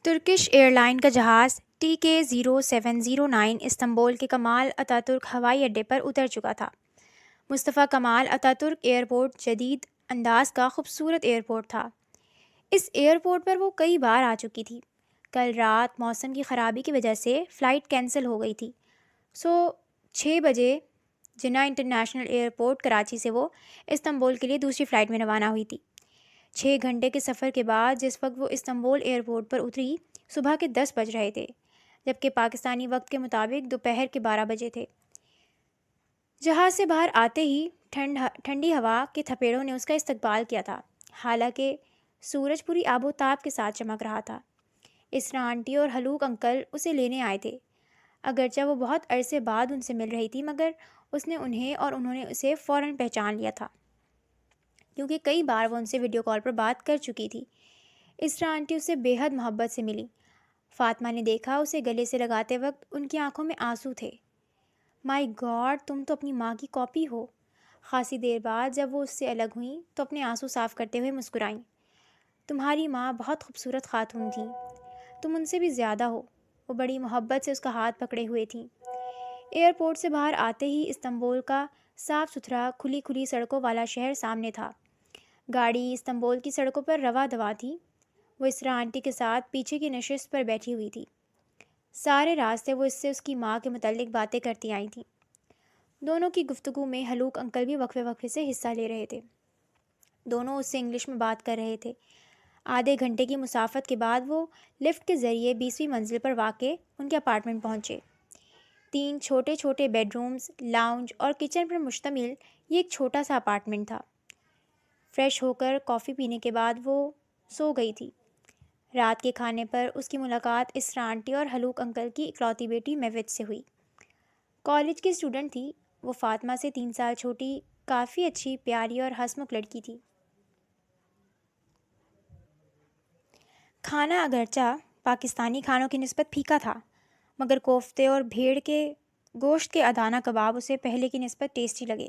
Turkish air line کا جہاز TK-0709 Istanbul کے کمال اتاترک ہوائی اڈے پر اتر چکا تھا۔ مصطفیٰ کمال اتاترک ایئرپورٹ جدید انداز کا خوبصورت ایئرپورٹ تھا۔ اس ایئرپورٹ پر وہ کئی بار آ چکی تھی۔ کل رات موسم کی خرابی کی وجہ سے فلائٹ کینسل ہو گئی تھی، 6 بجے جناح انٹرنیشنل ایئرپورٹ کراچی سے وہ استنبول کے لیے دوسری فلائٹ میں روانہ ہوئی تھی۔ 6 گھنٹے کے سفر کے بعد جس وقت وہ استنبول ایئرپورٹ پر اتری، صبح کے 10 بج رہے تھے، جبکہ پاکستانی وقت کے مطابق دوپہر کے 12 بجے تھے۔ جہاز سے باہر آتے ہی ٹھنڈی ہوا کے تھپیڑوں نے اس کا استقبال کیا تھا، حالانکہ سورج پوری آب و تاب کے ساتھ چمک رہا تھا۔ اسرا آنٹی اور حلوق انکل اسے لینے آئے تھے۔ اگرچہ وہ بہت عرصے بعد ان سے مل رہی تھی، مگر اس نے انہیں اور انہوں نے اسے فوراً پہچان لیا تھا، کیونکہ کئی بار وہ ان سے ویڈیو کال پر بات کر چکی تھی۔ اسرا آنٹی اسے بے حد محبت سے ملی۔ فاطمہ نے دیکھا اسے گلے سے لگاتے وقت ان کی آنکھوں میں آنسو تھے۔ مائی گاڈ، تم تو اپنی ماں کی کاپی ہو۔ خاصی دیر بعد جب وہ اس سے الگ ہوئیں تو اپنے آنسو صاف کرتے ہوئے مسکرائیں۔ تمہاری ماں بہت خوبصورت خاتون تھیں، تم ان سے بھی زیادہ ہو۔ وہ بڑی محبت سے اس کا ہاتھ پکڑے ہوئے تھیں۔ ایئرپورٹ سے باہر آتے ہی استنبول کا صاف ستھرا کھلی سڑکوں والا شہر سامنے تھا۔ گاڑی استنبول کی سڑکوں پر رواں دواں تھی۔ وہ اسرا آنٹی کے ساتھ پیچھے کی نشست پر بیٹھی ہوئی تھی۔ سارے راستے وہ اس سے اس کی ماں کے متعلق باتیں کرتی آئی تھیں۔ دونوں کی گفتگو میں حلوق انکل بھی وقفے سے حصہ لے رہے تھے۔ دونوں اس سے انگلش میں بات کر رہے تھے۔ آدھے گھنٹے کی مسافت کے بعد وہ لفٹ کے ذریعے 20ویں منزل پر واقع ان کے اپارٹمنٹ پہنچے۔ 3 چھوٹے بیڈ رومز، لاؤنج اور کچن پر مشتمل یہ ایک چھوٹا سا اپارٹمنٹ تھا۔ فریش ہو کر کافی پینے کے بعد وہ سو گئی تھی۔ رات کے کھانے پر اس کی ملاقات اسرا آنٹی اور حلوق انکل کی اکلوتی بیٹی میوج سے ہوئی۔ کالج کی اسٹوڈنٹ تھی وہ، فاطمہ سے 3 سال چھوٹی، کافی اچھی، پیاری اور ہنسمکھ لڑکی تھی۔ کھانا اگرچہ پاکستانی کھانوں کی نسبت پھیکا تھا، مگر کوفتے اور بھیڑ کے گوشت کے ادانہ کباب اسے پہلے کی نسبت ٹیسٹی لگے۔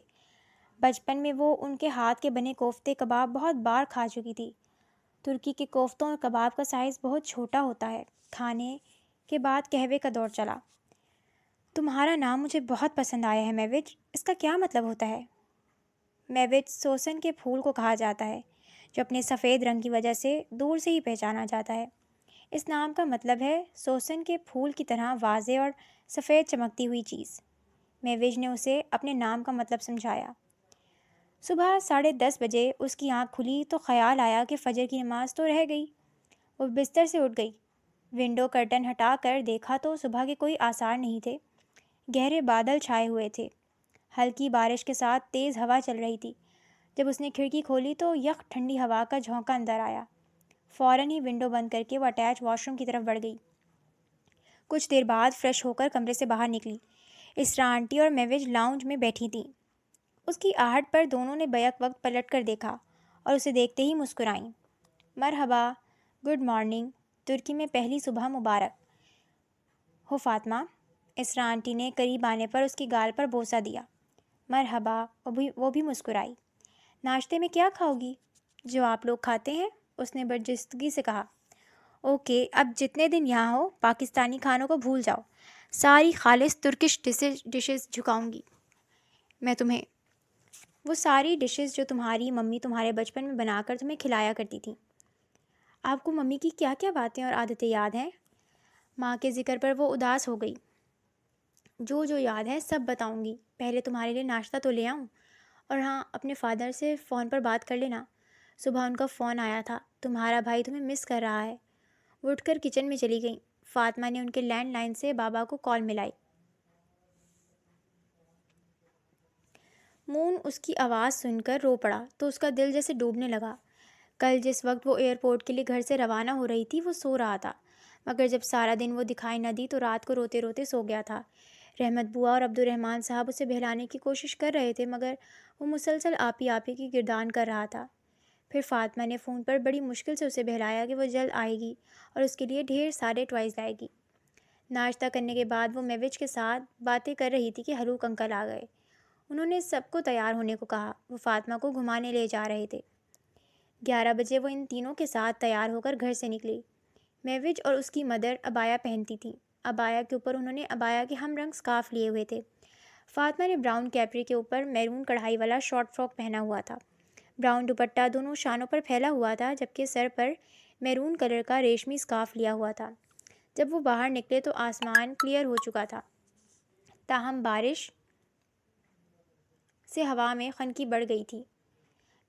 بچپن میں وہ ان کے ہاتھ کے بنے کوفتے کباب بہت بار کھا چکی تھی۔ ترکی کے کوفتوں اور کباب کا سائز بہت چھوٹا ہوتا ہے۔ کھانے کے بعد قہوے کا دور چلا۔ تمہارا نام مجھے بہت پسند آیا ہے میوج، اس کا کیا مطلب ہوتا ہے؟ میوج سوسن کے پھول کو کہا جاتا ہے، جو اپنے سفید رنگ کی وجہ سے دور سے ہی پہچانا جاتا ہے۔ اس نام کا مطلب ہے سوسن کے پھول کی طرح واضح اور سفید چمکتی ہوئی چیز۔ میوج نے اسے اپنے نام کا مطلب سمجھایا۔ صبح 10:30 بجے اس کی آنکھ کھلی تو خیال آیا کہ فجر کی نماز تو رہ گئی۔ وہ بستر سے اٹھ گئی، ونڈو کرٹن ہٹا کر دیکھا تو صبح کے کوئی آثار نہیں تھے۔ گہرے بادل چھائے ہوئے تھے، ہلکی بارش کے ساتھ تیز ہوا چل رہی تھی۔ جب اس نے کھڑکی کھولی تو یخ ٹھنڈی ہوا کا جھونکا اندر آیا۔ فوراً ہی ونڈو بند کر کے وہ اٹیچ واش روم کی طرف بڑھ گئی۔ کچھ دیر بعد فریش ہو کر کمرے سے باہر نکلی۔ اسرا آنٹی اور میوج لاؤنج میں بیٹھی تھیں۔ اس کی آہٹ پر دونوں نے بیک وقت پلٹ کر دیکھا اور اسے دیکھتے ہی مسکرائیں۔ مرحبا، گڈ مارننگ، ترکی میں پہلی صبح مبارک ہو فاطمہ۔ اسرا آنٹی نے قریب آنے پر اس کی گال پر بوسہ دیا۔ مرحبا، وہ بھی مسکرائی۔ ناشتے میں کیا کھاؤ گی؟ جو آپ لوگ کھاتے ہیں، اس نے برجستگی سے کہا۔ اوکے، اب جتنے دن یہاں ہو پاکستانی کھانوں کو بھول جاؤ، ساری خالص ترکش ڈشز جھکاؤں گی میں تمہیں، وہ ساری ڈشز جو تمہاری ممی تمہارے بچپن میں بنا کر تمہیں کھلایا کرتی تھیں۔ آپ کو ممی کی کیا کیا باتیں اور عادتیں یاد ہیں؟ ماں کے ذکر پر وہ اداس ہو گئی۔ جو یاد ہے سب بتاؤں گی، پہلے تمہارے لیے ناشتہ تو لے آؤں؟ اور ہاں، اپنے فادر سے فون پر بات کر لینا، صبح ان کا فون آیا تھا، تمہارا بھائی تمہیں مس کر رہا ہے۔ وہ اٹھ کر کچن میں چلی گئیں۔ فاطمہ نے ان کے لینڈ لائن سے بابا کو کال ملائی۔ مون اس کی آواز سن کر رو پڑا تو اس کا دل جیسے ڈوبنے لگا۔ کل جس وقت وہ ایئرپورٹ کے لیے گھر سے روانہ ہو رہی تھی وہ سو رہا تھا، مگر جب سارا دن وہ دکھائی نہ دی تو رات کو روتے روتے سو گیا تھا۔ رحمت بوا اور عبدالرحمن صاحب اسے بہلانے کی کوشش کر رہے تھے، مگر وہ مسلسل آپی کی گردان کر رہا تھا۔ پھر فاطمہ نے فون پر بڑی مشکل سے اسے بہلایا کہ وہ جلد آئے گی اور اس کے لیے ڈھیر سارے ٹوائز لائے گی۔ ناشتہ کرنے کے بعد وہ میوج کے ساتھ باتیں کر رہی تھی کہ حلوق انکل آ گئے۔ انہوں نے سب کو تیار ہونے کو کہا۔ وہ فاطمہ کو گھمانے لے جا رہے تھے۔ 11 بجے وہ ان تینوں کے ساتھ تیار ہو کر گھر سے نکلی۔ میوج اور اس کی مدر ابایا پہنتی تھی۔ ابایا کے اوپر انہوں نے ابایا کے ہم رنگ سکارف لیے ہوئے تھے۔ فاطمہ نے براؤن کیپری کے اوپر میرون کڑھائی والا شارٹ فراک پہنا ہوا تھا۔ براؤن دوپٹہ دونوں شانوں پر پھیلا ہوا تھا، جبکہ سر پر میرون کلر کا ریشمی سکارف لیا ہوا تھا۔ جب وہ باہر نکلے تو آسمان کلیئر ہو چکا تھا، تاہم بارش سے ہوا میں خنکی بڑھ گئی تھی۔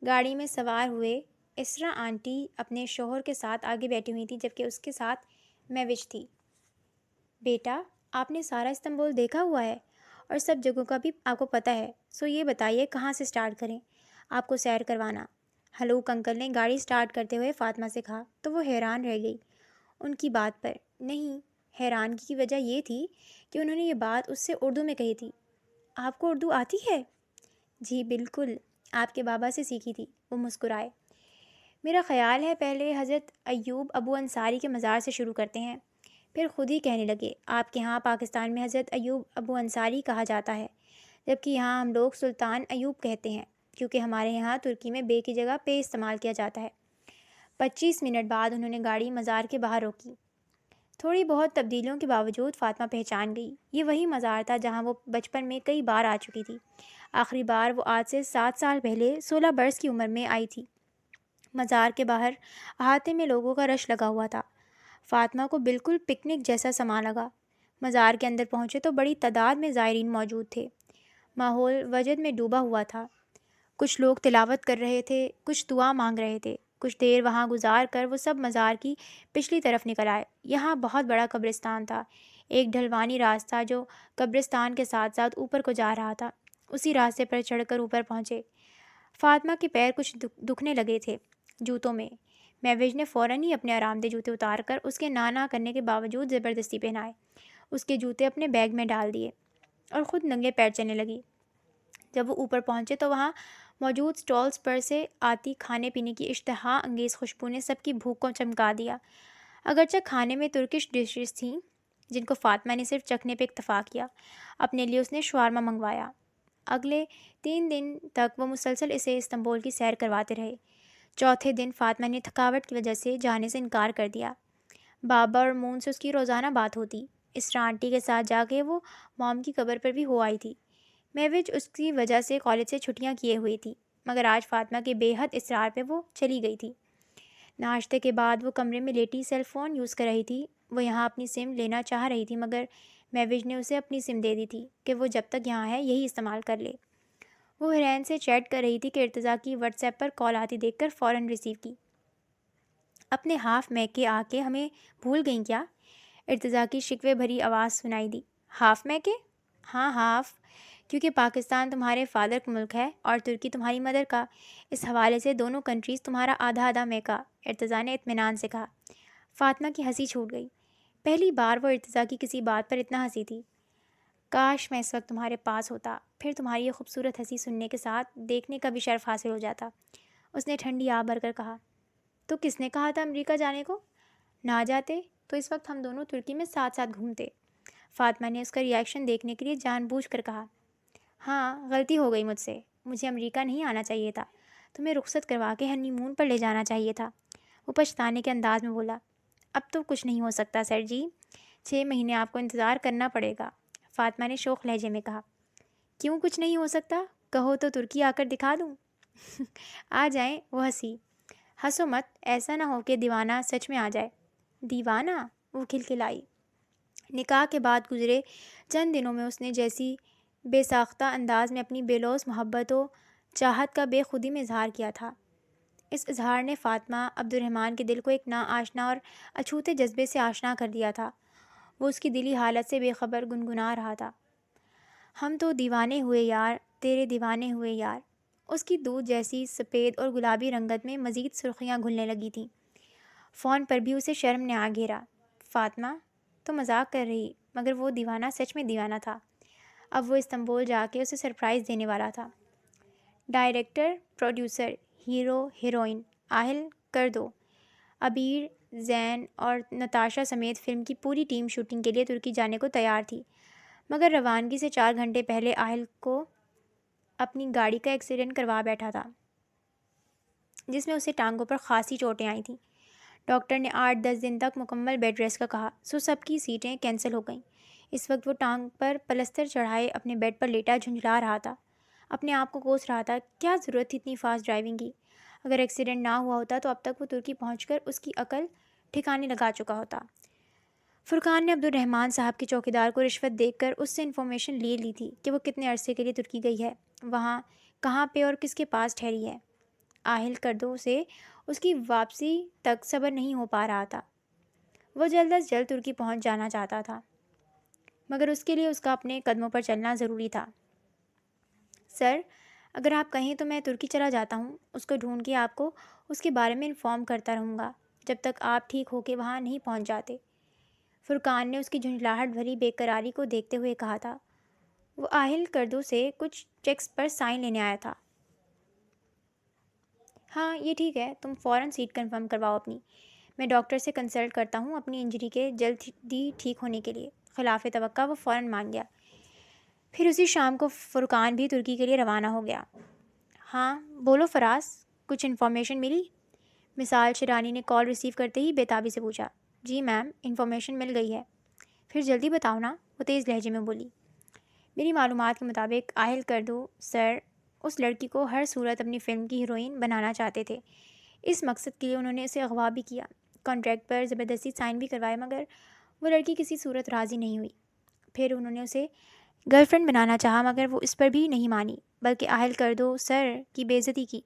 گاڑی میں سوار ہوئے اسرا آنٹی اپنے شوہر کے ساتھ آگے بیٹھی ہوئی تھی، جبکہ اس کے ساتھ میوج تھی۔ بیٹا، آپ نے سارا استنبول دیکھا ہوا ہے اور سب جگہوں کا بھی آپ کو پتہ ہے، سو یہ بتائیے کہاں سے سٹارٹ کریں آپ کو سیر کروانا؟ ہلوک انکل نے گاڑی سٹارٹ کرتے ہوئے فاطمہ سے کہا تو وہ حیران رہ گئی ان کی بات پر۔ نہیں، حیرانگی کی وجہ یہ تھی کہ انہوں نے یہ بات اس سے اردو میں کہی تھی۔ آپ کو اردو آتی ہے؟ جی بالکل، آپ کے بابا سے سیکھی تھی، وہ مسکرائے۔ میرا خیال ہے پہلے حضرت ایوب ابو انصاری کے مزار سے شروع کرتے ہیں، پھر خود ہی کہنے لگے۔ آپ کے ہاں پاکستان میں حضرت ایوب ابو انصاری کہا جاتا ہے، جبکہ یہاں ہم لوگ سلطان ایوب کہتے ہیں، کیونکہ ہمارے یہاں ترکی میں بے کی جگہ پے استعمال کیا جاتا ہے۔ 25 منٹ بعد انہوں نے گاڑی مزار کے باہر روکی۔ تھوڑی بہت تبدیلیوں کے باوجود فاطمہ پہچان گئی، یہ وہی مزار تھا جہاں وہ بچپن میں کئی بار آ چکی تھی۔ آخری بار وہ آج سے 7 سال پہلے 16 برس کی عمر میں آئی تھی۔ مزار کے باہر احاطے میں لوگوں کا رش لگا ہوا تھا۔ فاطمہ کو بالکل پکنک جیسا سما لگا۔ مزار کے اندر پہنچے تو بڑی تعداد میں زائرین موجود تھے۔ ماحول وجد میں ڈوبا ہوا تھا۔ کچھ لوگ تلاوت کر رہے تھے، کچھ دعا مانگ رہے تھے۔ کچھ دیر وہاں گزار کر وہ سب مزار کی پچھلی طرف نکل آئے۔ یہاں بہت بڑا قبرستان تھا، ایک ڈھلوانی راستہ جو قبرستان کے ساتھ ساتھ اوپر کو جا رہا تھا۔ اسی راستے پر چڑھ کر اوپر پہنچے۔ فاطمہ کے پیر کچھ دکھنے لگے تھے جوتوں میں۔ میوج نے فوراً ہی اپنے آرام دہ جوتے اتار کر اس کے نانا کرنے کے باوجود زبردستی پہنائے، اس کے جوتے اپنے بیگ میں ڈال دیے اور خود ننگے پیر چلنے لگی۔ جب وہ اوپر پہنچے تو وہاں موجود سٹالز پر سے آتی کھانے پینے کی اشتہا انگیز خوشبو نے سب کی بھوک کو چمکا دیا۔ اگرچہ کھانے میں ترکش ڈشز تھیں جن کو فاطمہ نے صرف چکھنے پہ اکتفا کیا، اپنے لیے اس نے شوارما منگوایا۔ اگلے 3 دن تک وہ مسلسل اسے استنبول کی سیر کرواتے رہے۔ چوتھے دن فاطمہ نے تھکاوٹ کی وجہ سے جانے سے انکار کر دیا۔ بابا اور مون سے اس کی روزانہ بات ہوتی۔ اسرا آنٹی کے ساتھ جا کے وہ موم کی قبر پر بھی ہو آئی تھی۔ میوج اس کی وجہ سے کالج سے چھٹیاں کیے ہوئی تھی، مگر آج فاطمہ کے بے حد اصرار پہ وہ چلی گئی تھی۔ ناشتے کے بعد وہ کمرے میں لیٹی سیل فون یوز کر رہی تھی۔ وہ یہاں اپنی سم لینا چاہ رہی تھی، مگر میوج نے اسے اپنی سم دے دی تھی کہ وہ جب تک یہاں ہے یہی استعمال کر لے۔ وہ حیران سے چیٹ کر رہی تھی کہ ارتضیٰ کی واٹس ایپ پر کال آتی دیکھ کر فوراً ریسیو کی۔ اپنے ہاف میکے آ کے ہمیں بھول گئیں کیا؟ ارتضیٰ کی شکوے بھری آواز سنائی دی۔ ہاف میکے؟ ہاں ہاف، کیونکہ پاکستان تمہارے فادر کا ملک ہے اور ترکی تمہاری مدر کا، اس حوالے سے دونوں کنٹریز تمہارا آدھا آدھا میکا، ارتضیٰ نے اطمینان سے کہا۔ فاطمہ کی ہنسی چھوٹ گئی۔ پہلی بار وہ ارتضیٰ کی کسی بات پر اتنا ہنسی تھی۔ کاش میں اس وقت تمہارے پاس ہوتا، پھر تمہاری یہ خوبصورت ہنسی سننے کے ساتھ دیکھنے کا بھی شرف حاصل ہو جاتا، اس نے ٹھنڈی آہ بھر کر کہا۔ تو کس نے کہا تھا امریکہ جانے کو؟ نہ جاتے تو اس وقت ہم دونوں ترکی میں ساتھ ساتھ گھومتے، فاطمہ نے اس کا ریاکشن دیکھنے کے لیے جان بوجھ کر کہا۔ ہاں، غلطی ہو گئی مجھ سے، مجھے امریکہ نہیں آنا چاہیے تھا، تمہیں رخصت کروا کے ہنی مون پر لے جانا چاہیے تھا، وہ پچھتانے کے انداز میں بولا۔ اب تو کچھ نہیں ہو سکتا سر جی، 6 مہینے آپ کو انتظار کرنا پڑے گا، فاطمہ نے شوخ لہجے میں کہا۔ کیوں کچھ نہیں ہو سکتا؟ کہو تو ترکی آ کر دکھا دوں۔ آ جائیں، وہ ہنسی۔ ہنسو مت، ایسا نہ ہو کہ دیوانہ سچ میں آ جائے۔ دیوانہ؟ وہ کھلکھلائی۔ نکاح کے بعد گزرے چند دنوں میں اس نے جیسی بے ساختہ انداز میں اپنی بے لوث محبت و چاہت کا بے خودی میں اظہار کیا تھا۔ اس اظہار نے فاطمہ عبد الرحمن کے دل کو ایک ناآشنا اور اچھوتے جذبے سے آشنا کر دیا تھا۔ وہ اس کی دلی حالت سے بے خبر گنگنا رہا تھا۔ ہم تو دیوانے ہوئے یار، تیرے دیوانے ہوئے یار۔ اس کی دودھ جیسی سفید اور گلابی رنگت میں مزید سرخیاں گھلنے لگی تھیں۔ فون پر بھی اسے شرم نے آ گھیرا۔ فاطمہ تو مذاق کر رہی، مگر وہ دیوانہ سچ میں دیوانہ تھا۔ اب وہ استنبول جا کے اسے سرپرائز دینے والا تھا۔ ڈائریکٹر، پروڈیوسر، ہیرو، ہیروئن، آہل کر دو۔ عبیر، زین اور نتاشا سمیت فلم کی پوری ٹیم شوٹنگ کے لیے ترکی جانے کو تیار تھی، مگر روانگی سے 4 گھنٹے پہلے آہل کو اپنی گاڑی کا ایکسیڈنٹ کروا بیٹھا تھا، جس میں اسے ٹانگوں پر خاصی چوٹیں آئی تھیں۔ ڈاکٹر نے 8-10 دن تک مکمل بیڈ ریسٹ کا کہا، سو سب کی سیٹیں کینسل ہو گئیں۔ اس وقت وہ ٹانگ پر پلستر چڑھائے اپنے بیڈ پر لیٹا جھنجھلا رہا تھا، اپنے آپ کو کوس رہا تھا کیا ضرورت تھی اتنی فاسٹ ڈرائیونگ کی؟ اگر ایکسیڈنٹ نہ ہوا ہوتا تو اب تک وہ ترکی پہنچ کر اس کی عقل ٹھکانے لگا چکا ہوتا۔ فرقان نے عبدالرحمن صاحب کے چوکیدار کو رشوت دے کر اس سے انفارمیشن لے لی تھی کہ وہ کتنے عرصے کے لیے ترکی گئی ہے، وہاں کہاں پہ اور کس کے پاس ٹھہری ہے۔ آہل کردو سے اس کی واپسی تک صبر نہیں ہو پا رہا تھا، وہ جلد از جلد ترکی پہنچ جانا چاہتا تھا، مگر اس کے لیے اس کا اپنے قدموں پر چلنا ضروری تھا۔ سر، اگر آپ کہیں تو میں ترکی چلا جاتا ہوں، اس کو ڈھونڈ کے آپ کو اس کے بارے میں انفارم کرتا رہوں گا جب تک آپ ٹھیک ہو کے وہاں نہیں پہنچ جاتے۔ فرقان نے اس کی جھنجھلاہٹ بھری بے قراری کو دیکھتے ہوئے کہا تھا۔ وہ آہل کردو سے کچھ چیکس پر سائن لینے آیا تھا۔ ہاں یہ ٹھیک ہے، تم فوراً سیٹ کنفرم کرواؤ اپنی، میں ڈاکٹر سے کنسلٹ کرتا ہوں اپنی انجری کے جلدی ٹھیک ہونے کے لیے۔ خلاف توقع وہ فوراً مان گیا۔ پھر اسی شام کو فرقان بھی ترکی کے لیے روانہ ہو گیا۔ ہاں بولو فراز، کچھ انفارمیشن ملی؟ مثال شیرانی نے کال ریسیو کرتے ہی بےتابی سے پوچھا۔ جی میم، انفارمیشن مل گئی ہے۔ پھر جلدی بتاؤ نا، وہ تیز لہجے میں بولی۔ میری معلومات کے مطابق آہل کردو سر اس لڑکی کو ہر صورت اپنی فلم کی ہیروئن بنانا چاہتے تھے۔ اس مقصد کے لیے انہوں نے اسے اغوا بھی کیا، کانٹریکٹ پر زبردستی سائن بھی کروائے، مگر وہ لڑکی کسی صورت راضی نہیں ہوئی۔ پھر انہوں نے اسے گرل فرینڈ بنانا چاہا، مگر وہ اس پر بھی نہیں مانی، بلکہ آہل کردو سر کی بے عزتی کی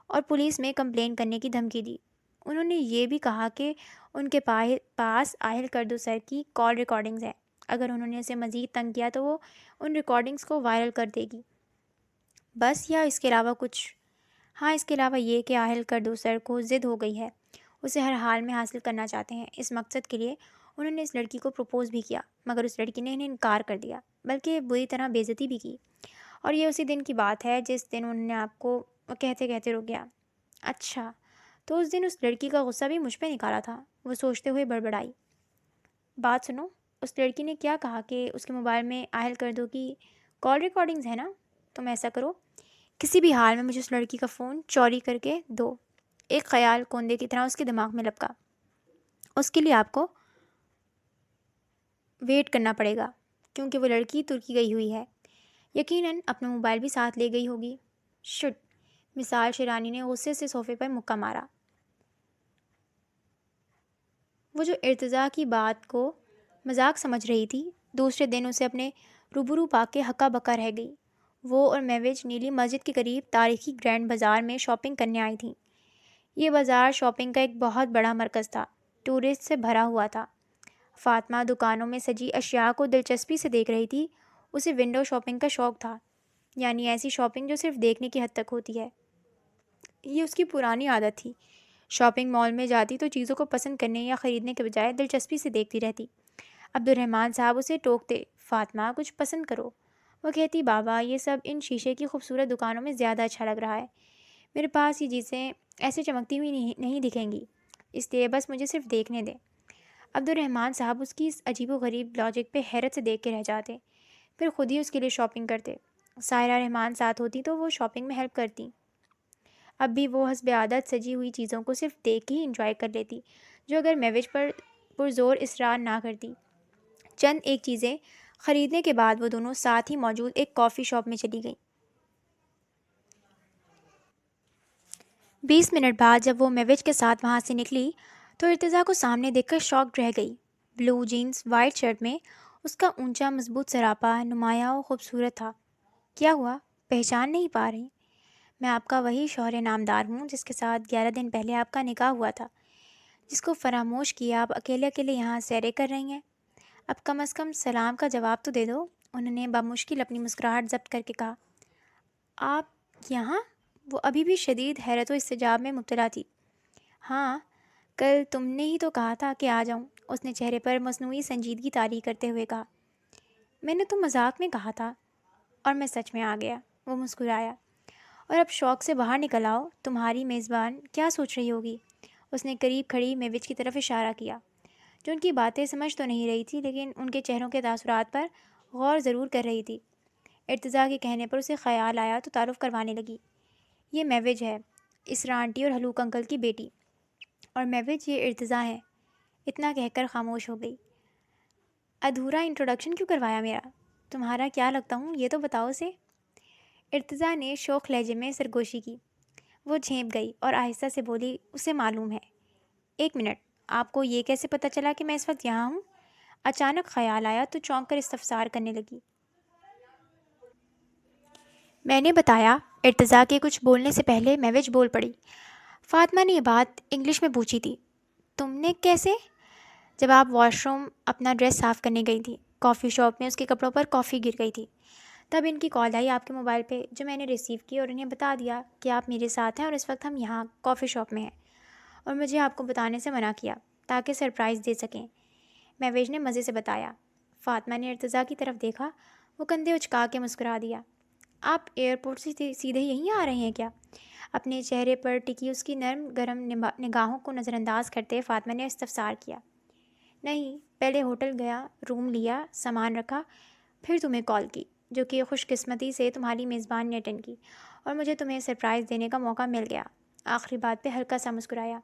اور پولیس میں کمپلین کرنے کی دھمکی دی۔ انہوں نے یہ بھی کہا کہ ان کے پاس آہل کردو سر کی کال ریکارڈنگز ہیں، اگر انہوں نے اسے مزید تنگ کیا تو وہ ان ریکارڈنگز کو وائرل کر دے گی۔ بس یا اس کے علاوہ کچھ؟ ہاں، اس کے علاوہ یہ کہ آہل کردو سر کو ضد ہو گئی ہے، اسے ہر حال میں حاصل کرنا چاہتے ہیں۔ اس مقصد کے لیے انہوں نے اس لڑکی کو پروپوز بھی کیا، مگر اس لڑکی نے انہیں انکار کر دیا، بلکہ بری طرح بے عزتی بھی کی۔ اور یہ اسی دن کی بات ہے جس دن انہوں نے آپ کو کہتے کہتے رک گیا۔ اچھا، تو اس دن اس لڑکی کا غصہ بھی مجھ پہ نکالا تھا، وہ سوچتے ہوئے بڑبڑائی۔ بات سنو، اس لڑکی نے کیا کہا کہ اس کے موبائل میں آہل کردو کی کال ریکارڈنگز ہیں نا؟ تم ایسا کرو، کسی بھی حال میں مجھے اس لڑکی کا فون چوری کر کے دو۔ ایک خیال کوندے کی طرح اس کے دماغ میں لپکا۔ اس کے لیے آپ کو ویٹ کرنا پڑے گا، کیونکہ وہ لڑکی ترکی گئی ہوئی ہے، یقیناً اپنا موبائل بھی ساتھ لے گئی ہوگی۔ شٹ، مثال شیرانی نے غصے سے صوفے پر مکہ مارا۔ وہ جو ارتضیٰ کی بات کو مذاق سمجھ رہی تھی، دوسرے دن اسے اپنے روبرو پا کے ہکا بکا رہ گئی۔ وہ اور میوج نیلی مسجد کے قریب تاریخی گرینڈ بازار میں شاپنگ کرنے آئی تھیں۔ یہ بازار شاپنگ کا ایک بہت بڑا مرکز تھا، ٹورسٹ سے بھرا ہوا تھا۔ فاطمہ دکانوں میں سجی اشیاء کو دلچسپی سے دیکھ رہی تھی، اسے ونڈو شاپنگ کا شوق تھا، یعنی ایسی شاپنگ جو صرف دیکھنے کی حد تک ہوتی ہے۔ یہ اس کی پرانی عادت تھی، شاپنگ مال میں جاتی تو چیزوں کو پسند کرنے یا خریدنے کے بجائے دلچسپی سے دیکھتی رہتی۔ عبدالرحمن صاحب اسے ٹوکتے، فاطمہ کچھ پسند کرو۔ وہ کہتی، بابا یہ سب ان شیشے کی خوبصورت دکانوں میں زیادہ اچھا لگ رہا ہے، میرے پاس یہ چیزیں ایسے چمکتی ہوئی نہیں دکھیں گی، اس لیے بس مجھے صرف دیکھنے دیں۔ عبدالرحمن صاحب اس کی اس عجیب و غریب لاجک پہ حیرت سے دیکھ کے رہ جاتے، پھر خود ہی اس کے لیے شاپنگ کرتے۔ ساحرہ رحمان ساتھ ہوتی تو وہ شاپنگ میں ہیلپ کرتی۔ اب بھی وہ حسب عادت سجی ہوئی چیزوں کو صرف دیکھ کے ہی انجوائے کر لیتی، جو اگر میوج پر پرزور اصرار نہ کرتی۔ چند ایک چیزیں خریدنے کے بعد وہ دونوں ساتھ ہی موجود ایک کافی شاپ میں چلی گئیں۔ 20 منٹ بعد جب وہ میوج کے ساتھ وہاں سے نکلی تو ارتضیٰ کو سامنے دیکھ کر شاکڈ رہ گئی۔ بلو جینز وائٹ شرٹ میں اس کا اونچا مضبوط سراپا نمایاں و خوبصورت تھا۔ کیا ہوا، پہچان نہیں پا رہی؟ میں آپ کا وہی شوہر نامدار ہوں جس کے ساتھ 11 دن پہلے آپ کا نکاح ہوا تھا، جس کو فراموش کیا آپ اکیلے اکیلے یہاں سیریں کر رہی ہیں۔ اب کم از کم سلام کا جواب تو دے دو، انہوں نے بمشکل اپنی مسکراہٹ ضبط کر کے کہا۔ آپ یہاں؟ وہ ابھی بھی شدید حیرت و استعجاب میں مبتلا تھی۔ ہاں، کل تم نے ہی تو کہا تھا کہ آ جاؤں، اس نے چہرے پر مصنوعی سنجیدگی طاری کرتے ہوئے کہا۔ میں نے تو مذاق میں کہا تھا اور میں سچ میں آ گیا، وہ مسکرایا۔ اور اب شوق سے باہر نکل آؤ، تمہاری میزبان کیا سوچ رہی ہوگی؟ اس نے قریب کھڑی میوج کی طرف اشارہ کیا، جو ان کی باتیں سمجھ تو نہیں رہی تھی لیکن ان کے چہروں کے تاثرات پر غور ضرور کر رہی تھی۔ ارتضیٰ کے کہنے پر اسے خیال آیا تو تعارف کروانے لگی۔ یہ میوج ہے، اسرا آنٹی اور حلوق انکل کی بیٹی۔ اور میوج یہ ارتضیٰ ہے، اتنا کہہ کر خاموش ہو گئی۔ ادھورا انٹروڈکشن کیوں کروایا میرا؟ تمہارا کیا لگتا ہوں یہ تو بتاؤ اسے۔ ارتضیٰ نے شوخ لہجے میں سرگوشی کی۔ وہ جھینپ گئی اور آہستہ سے بولی، اسے معلوم ہے۔ ایک منٹ، آپ کو یہ کیسے پتہ چلا کہ میں اس وقت یہاں ہوں؟ اچانک خیال آیا تو چونک کر استفسار کرنے لگی۔ میں نے بتایا۔ ارتضیٰ کے کچھ بولنے سے پہلے میوج بول پڑی۔ فاطمہ نے یہ بات انگلش میں پوچھی تھی۔ تم نے کیسے؟ جب آپ واش روم اپنا ڈریس صاف کرنے گئی تھی، کافی شاپ میں اس کے کپڑوں پر کافی گر گئی تھی، تب ان کی کال آئی آپ کے موبائل پہ، جو میں نے ریسیو کی اور انہیں بتا دیا کہ آپ میرے ساتھ ہیں اور اس وقت ہم یہاں کافی شاپ میں ہیں، اور مجھے آپ کو بتانے سے منع کیا تاکہ سرپرائز دے سکیں، میوج نے مزے سے بتایا۔ فاطمہ نے ارتضیٰ کی طرف دیکھا، وہ کندھے اچکا کے مسکرا دیا۔ آپ ایئرپورٹ سے سیدھے یہیں آ رہے ہیں کیا؟ اپنے چہرے پر ٹکی اس کی نرم گرم نگاہوں کو نظر انداز کرتے فاطمہ نے استفسار کیا۔ نہیں، پہلے ہوٹل گیا، روم لیا، سامان رکھا، پھر تمہیں کال کی، جو کہ خوش قسمتی سے تمہاری میزبان نے اٹینڈ کی، اور مجھے تمہیں سرپرائز دینے کا موقع مل گیا۔ آخری بات پہ ہلکا سا مسکرایا۔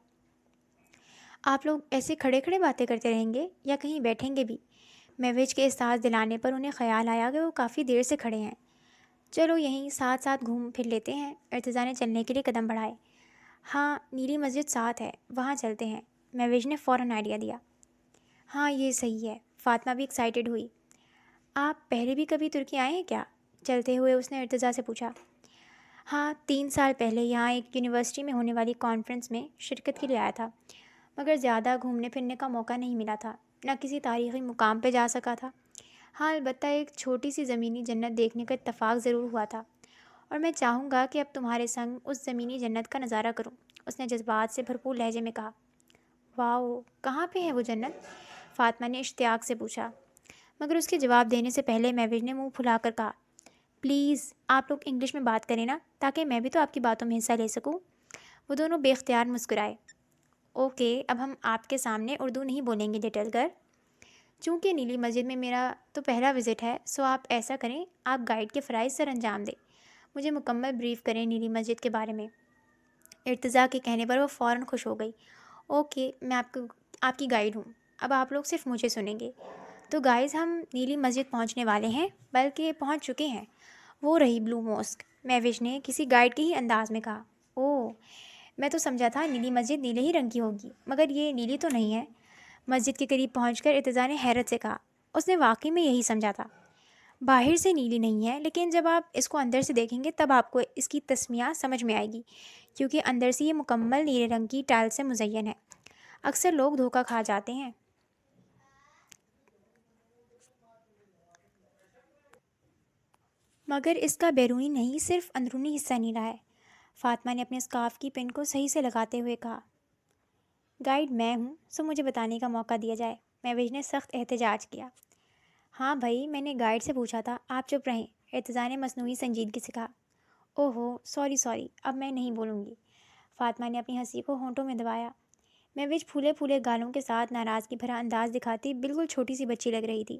آپ لوگ ایسے کھڑے کھڑے باتیں کرتے رہیں گے یا کہیں بیٹھیں گے بھی؟ میوج کے احساس دلانے پر انہیں خیال آیا کہ وہ کافی دیر سے کھڑے ہیں۔ چلو یہیں ساتھ ساتھ گھوم پھر لیتے ہیں۔ ارتضیٰ نے چلنے کے لیے قدم بڑھائے۔ ہاں، نیلی مسجد ساتھ ہے، وہاں چلتے ہیں، میوج نے فوراً آئیڈیا دیا۔ ہاں یہ صحیح ہے، فاطمہ بھی ایکسائٹیڈ ہوئی۔ آپ پہلے بھی کبھی ترکی آئے ہیں کیا؟ چلتے ہوئے اس نے ارتضیٰ سے پوچھا۔ ہاں، 3 سال پہلے یہاں ایک یونیورسٹی میں ہونے والی کانفرنس میں شرکت کے لیے آیا تھا، مگر زیادہ گھومنے پھرنے کا موقع نہیں ملا تھا، نہ کسی تاریخی مقام پہ جا سکا تھا۔ ہاں، البتہ ایک چھوٹی سی زمینی جنت دیکھنے کا اتفاق ضرور ہوا تھا، اور میں چاہوں گا کہ اب تمہارے سنگ اس زمینی جنت کا نظارہ کروں، اس نے جذبات سے بھرپور لہجے میں کہا۔ واؤ، کہاں پہ ہے وہ جنت؟ فاطمہ نے اشتیاق سے پوچھا، مگر اس کے جواب دینے سے پہلے میوج نے منہ پھلا کر کہا، پلیز آپ لوگ انگلش میں بات کریں نا، تاکہ میں بھی تو آپ کی باتوں میں حصہ لے سکوں۔ وہ دونوں بے اختیار مسکرائے۔ اوکے، اب ہم آپ کے سامنے اردو نہیں بولیں گے لٹل گرل، چونکہ نیلی مسجد میں میرا تو پہلا وزٹ ہے، سو آپ ایسا کریں، آپ گائیڈ کے فرائض سر انجام دیں، مجھے مکمل بریف کریں نیلی مسجد کے بارے میں۔ ارتضیٰ کے کہنے پر وہ فوراً خوش ہو گئی۔ اوکے، میں آپ کی گائیڈ ہوں، اب آپ لوگ صرف مجھے سنیں گے۔ تو گائز، ہم نیلی مسجد پہنچنے والے ہیں، بلکہ پہنچ چکے ہیں، وہ رہی بلو موسک، میوج نے کسی گائیڈ کے ہی انداز میں کہا۔ اوہ، میں تو سمجھا تھا نیلی مسجد نیلے ہی رنگ کی ہوگی، مگر یہ نیلی تو نہیں ہے۔ مسجد کے قریب پہنچ کر ارتضیٰ نے حیرت سے کہا۔ اس نے واقعی میں یہی سمجھا تھا، باہر سے نیلی نہیں ہے، لیکن جب آپ اس کو اندر سے دیکھیں گے تب آپ کو اس کی تسمیہ سمجھ میں آئے گی، کیونکہ اندر سے یہ مکمل نیلے رنگ کی ٹائل سے مزین ہے۔ اکثر لوگ دھوکہ کھا جاتے ہیں، مگر اس کا بیرونی نہیں، صرف اندرونی حصہ نیلا ہے۔ فاطمہ نے اپنے اسکارف کی پن کو صحیح سے لگاتے ہوئے کہا۔ گائیڈ میں ہوں، سو مجھے بتانے کا موقع دیا جائے، میوج نے سخت احتجاج کیا۔ ہاں بھائی، میں نے گائیڈ سے پوچھا تھا، آپ چپ رہیں، ارتضیٰ نے مصنوعی سنجیدگی سے کہا۔ اوہو، سوری، اب میں نہیں بولوں گی۔ فاطمہ نے اپنی ہنسی کو ہونٹوں میں دبایا۔ میوج پھولے پھولے گالوں کے ساتھ ناراضگی بھرا انداز دکھاتی بالکل چھوٹی سی بچی لگ رہی تھی۔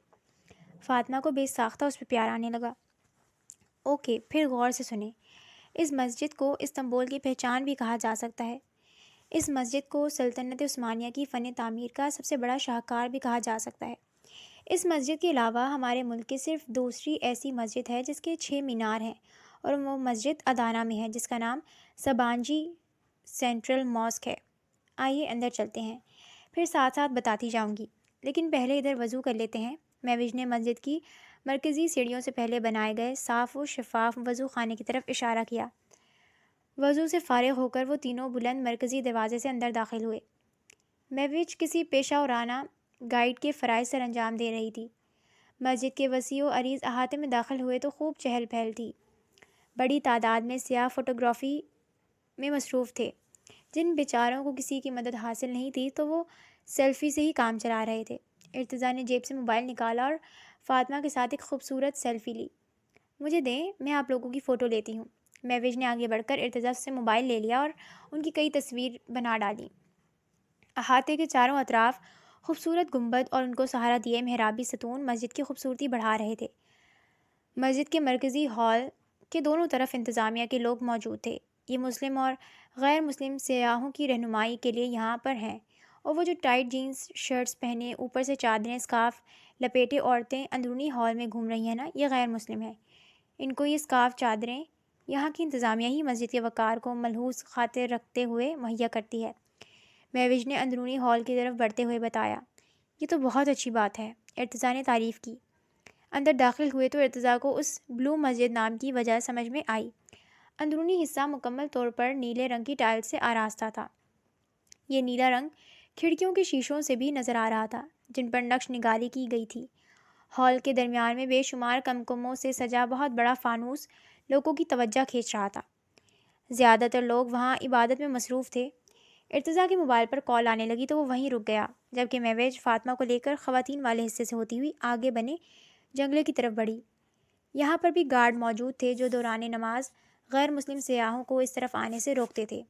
فاطمہ کو بے ساختہ اس پہ پیار آنے لگا۔ اوکے، پھر غور سے سنیں، اس مسجد کو استنبول کی پہچان بھی کہا جا سکتا ہے۔ اس مسجد کو سلطنت عثمانیہ کی فن تعمیر کا سب سے بڑا شاہکار بھی کہا جا سکتا ہے۔ اس مسجد کے علاوہ ہمارے ملک کی صرف دوسری ایسی مسجد ہے جس کے 6 مینار ہیں، اور وہ مسجد ادانا میں ہے، جس کا نام سبانجی سینٹرل ماسک ہے۔ آئیے اندر چلتے ہیں، پھر ساتھ ساتھ بتاتی جاؤں گی، لیکن پہلے ادھر وضو کر لیتے ہیں۔ میوج نے مسجد کی مرکزی سیڑھیوں سے پہلے بنائے گئے صاف و شفاف وضو خانے کی طرف اشارہ کیا۔ وضو سے فارغ ہو کر وہ تینوں بلند مرکزی دروازے سے اندر داخل ہوئے۔ میوج کسی پیشہ ورانہ گائیڈ کے فرائض سر انجام دے رہی تھی۔ مسجد کے وسیع و عریض احاطے میں داخل ہوئے تو خوب چہل پہل تھی۔ بڑی تعداد میں سیاح فوٹوگرافی میں مصروف تھے۔ جن بیچاروں کو کسی کی مدد حاصل نہیں تھی تو وہ سیلفی سے ہی کام چلا رہے تھے۔ ارتضیٰ نے جیب سے موبائل نکالا اور فاطمہ کے ساتھ ایک خوبصورت سیلفی لی۔ مجھے دیں، میں آپ لوگوں کی فوٹو لیتی ہوں۔ میوج نے آگے بڑھ کر ارتضیٰ سے موبائل لے لیا اور ان کی کئی تصویر بنا ڈالیں۔ احاطے کے چاروں اطراف خوبصورت گنبد اور ان کو سہارا دیے محرابی ستون مسجد کی خوبصورتی بڑھا رہے تھے۔ مسجد کے مرکزی ہال کے دونوں طرف انتظامیہ کے لوگ موجود تھے۔ یہ مسلم اور غیر مسلم سیاحوں کی رہنمائی کے لیے یہاں پر ہیں، اور وہ جو ٹائٹ جینز شرٹس پہنے اوپر سے چادریں اسکارف لپیٹے عورتیں اندرونی ہال میں گھوم رہی ہیں نا، یہ غیر مسلم ہیں۔ ان کو یہ اسکارف چادریں یہاں کی انتظامیہ ہی مسجد کے وقار کو ملحوظ خاطر رکھتے ہوئے مہیا کرتی ہے، مہوش نے اندرونی ہال کی طرف بڑھتے ہوئے بتایا۔ یہ تو بہت اچھی بات ہے، ارتضیٰ نے تعریف کی۔ اندر داخل ہوئے تو ارتضیٰ کو اس بلو مسجد نام کی وجہ سمجھ میں آئی۔ اندرونی حصہ مکمل طور پر نیلے رنگ کی ٹائل سے آراستہ تھا۔ یہ نیلا رنگ کھڑکیوں کے شیشوں سے بھی نظر آ رہا تھا جن پر نقش نگاری کی گئی تھی۔ ہال کے درمیان میں بے شمار کمکموں سے سجا بہت بڑا فانوس لوگوں کی توجہ کھینچ رہا تھا۔ زیادہ تر لوگ وہاں عبادت میں مصروف تھے۔ ارتضیٰ کے موبائل پر کال آنے لگی تو وہ وہیں رک گیا، جبکہ مہوش فاطمہ کو لے کر خواتین والے حصے سے ہوتی ہوئی آگے بنے جنگلے کی طرف بڑھی۔ یہاں پر بھی گارڈ موجود تھے جو دوران نماز غیر مسلم سیاحوں کو اس طرف آنے سے روکتے تھے۔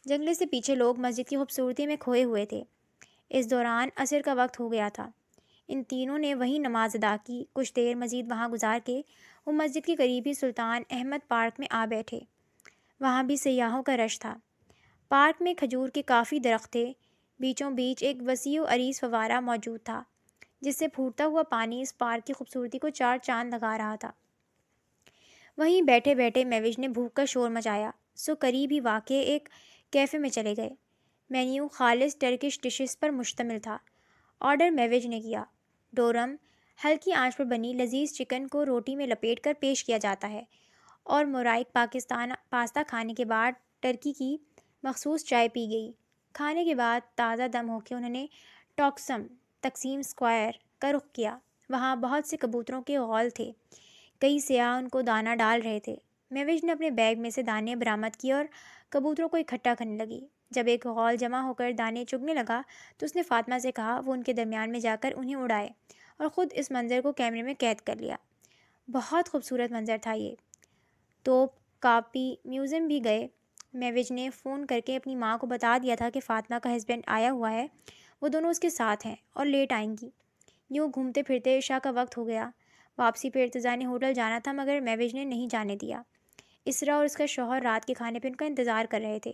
جنگلے سے پیچھے لوگ مسجد کی خوبصورتی میں کھوئے ہوئے تھے۔ اس دوران عصر کا وقت ہو گیا تھا۔ ان تینوں نے وہیں نماز ادا کی۔ کچھ دیر مزید وہاں گزار کے وہ مسجد کے قریبی سلطان احمد پارک میں آ بیٹھے۔ وہاں بھی سیاحوں کا رش تھا۔ پارک میں کھجور کے کافی درخت تھے۔ بیچوں بیچ ایک وسیع و عریض فوارہ موجود تھا جس سے پھوٹتا ہوا پانی اس پارک کی خوبصورتی کو چار چاند لگا رہا تھا۔ وہیں بیٹھے بیٹھے مہوش نے بھوک کا شور مچایا، سو قریب ہی واقع ایک کیفے میں چلے گئے۔ مینیو خالص ٹرکش ڈشز پر مشتمل تھا۔ آرڈر مہوش نے کیا۔ ڈورم ہلکی آنچ پر بنی لذیذ چکن کو روٹی میں لپیٹ کر پیش کیا جاتا ہے، اور مورائک پاستا کھانے کے بعد ٹرکی کی مخصوص چائے پی گئی۔ کھانے کے بعد تازہ دم ہو کے انہوں نے تقسیم اسکوائر کا رخ کیا۔ وہاں بہت سے کبوتروں کے غول تھے۔ کئی سیاح ان کو دانہ ڈال رہے تھے۔ مہوش نے اپنے بیگ میں سے دانے برآمد کیے اور کبوتروں کو اکٹھا کرنے لگی۔ جب ایک غول جمع ہو کر دانے چگنے لگا تو اس نے فاطمہ سے کہا وہ ان کے درمیان میں جا کر انہیں اڑائے، اور خود اس منظر کو کیمرے میں قید کر لیا۔ بہت خوبصورت منظر تھا یہ۔ توپ کاپی میوزیم بھی گئے۔ مہوش نے فون کر کے اپنی ماں کو بتا دیا تھا کہ فاطمہ کا ہسبینڈ آیا ہوا ہے، وہ دونوں اس کے ساتھ ہیں اور لیٹ آئیں گی۔ یوں گھومتے پھرتے عشاء کا وقت ہو گیا۔ واپسی پہ ارتضیٰ نے ہوٹل جانا تھا مگر مہوش نے نہیں جانے دیا۔ اسرا اور اس کا شوہر رات کے کھانے پہ ان کا انتظار کر رہے تھے۔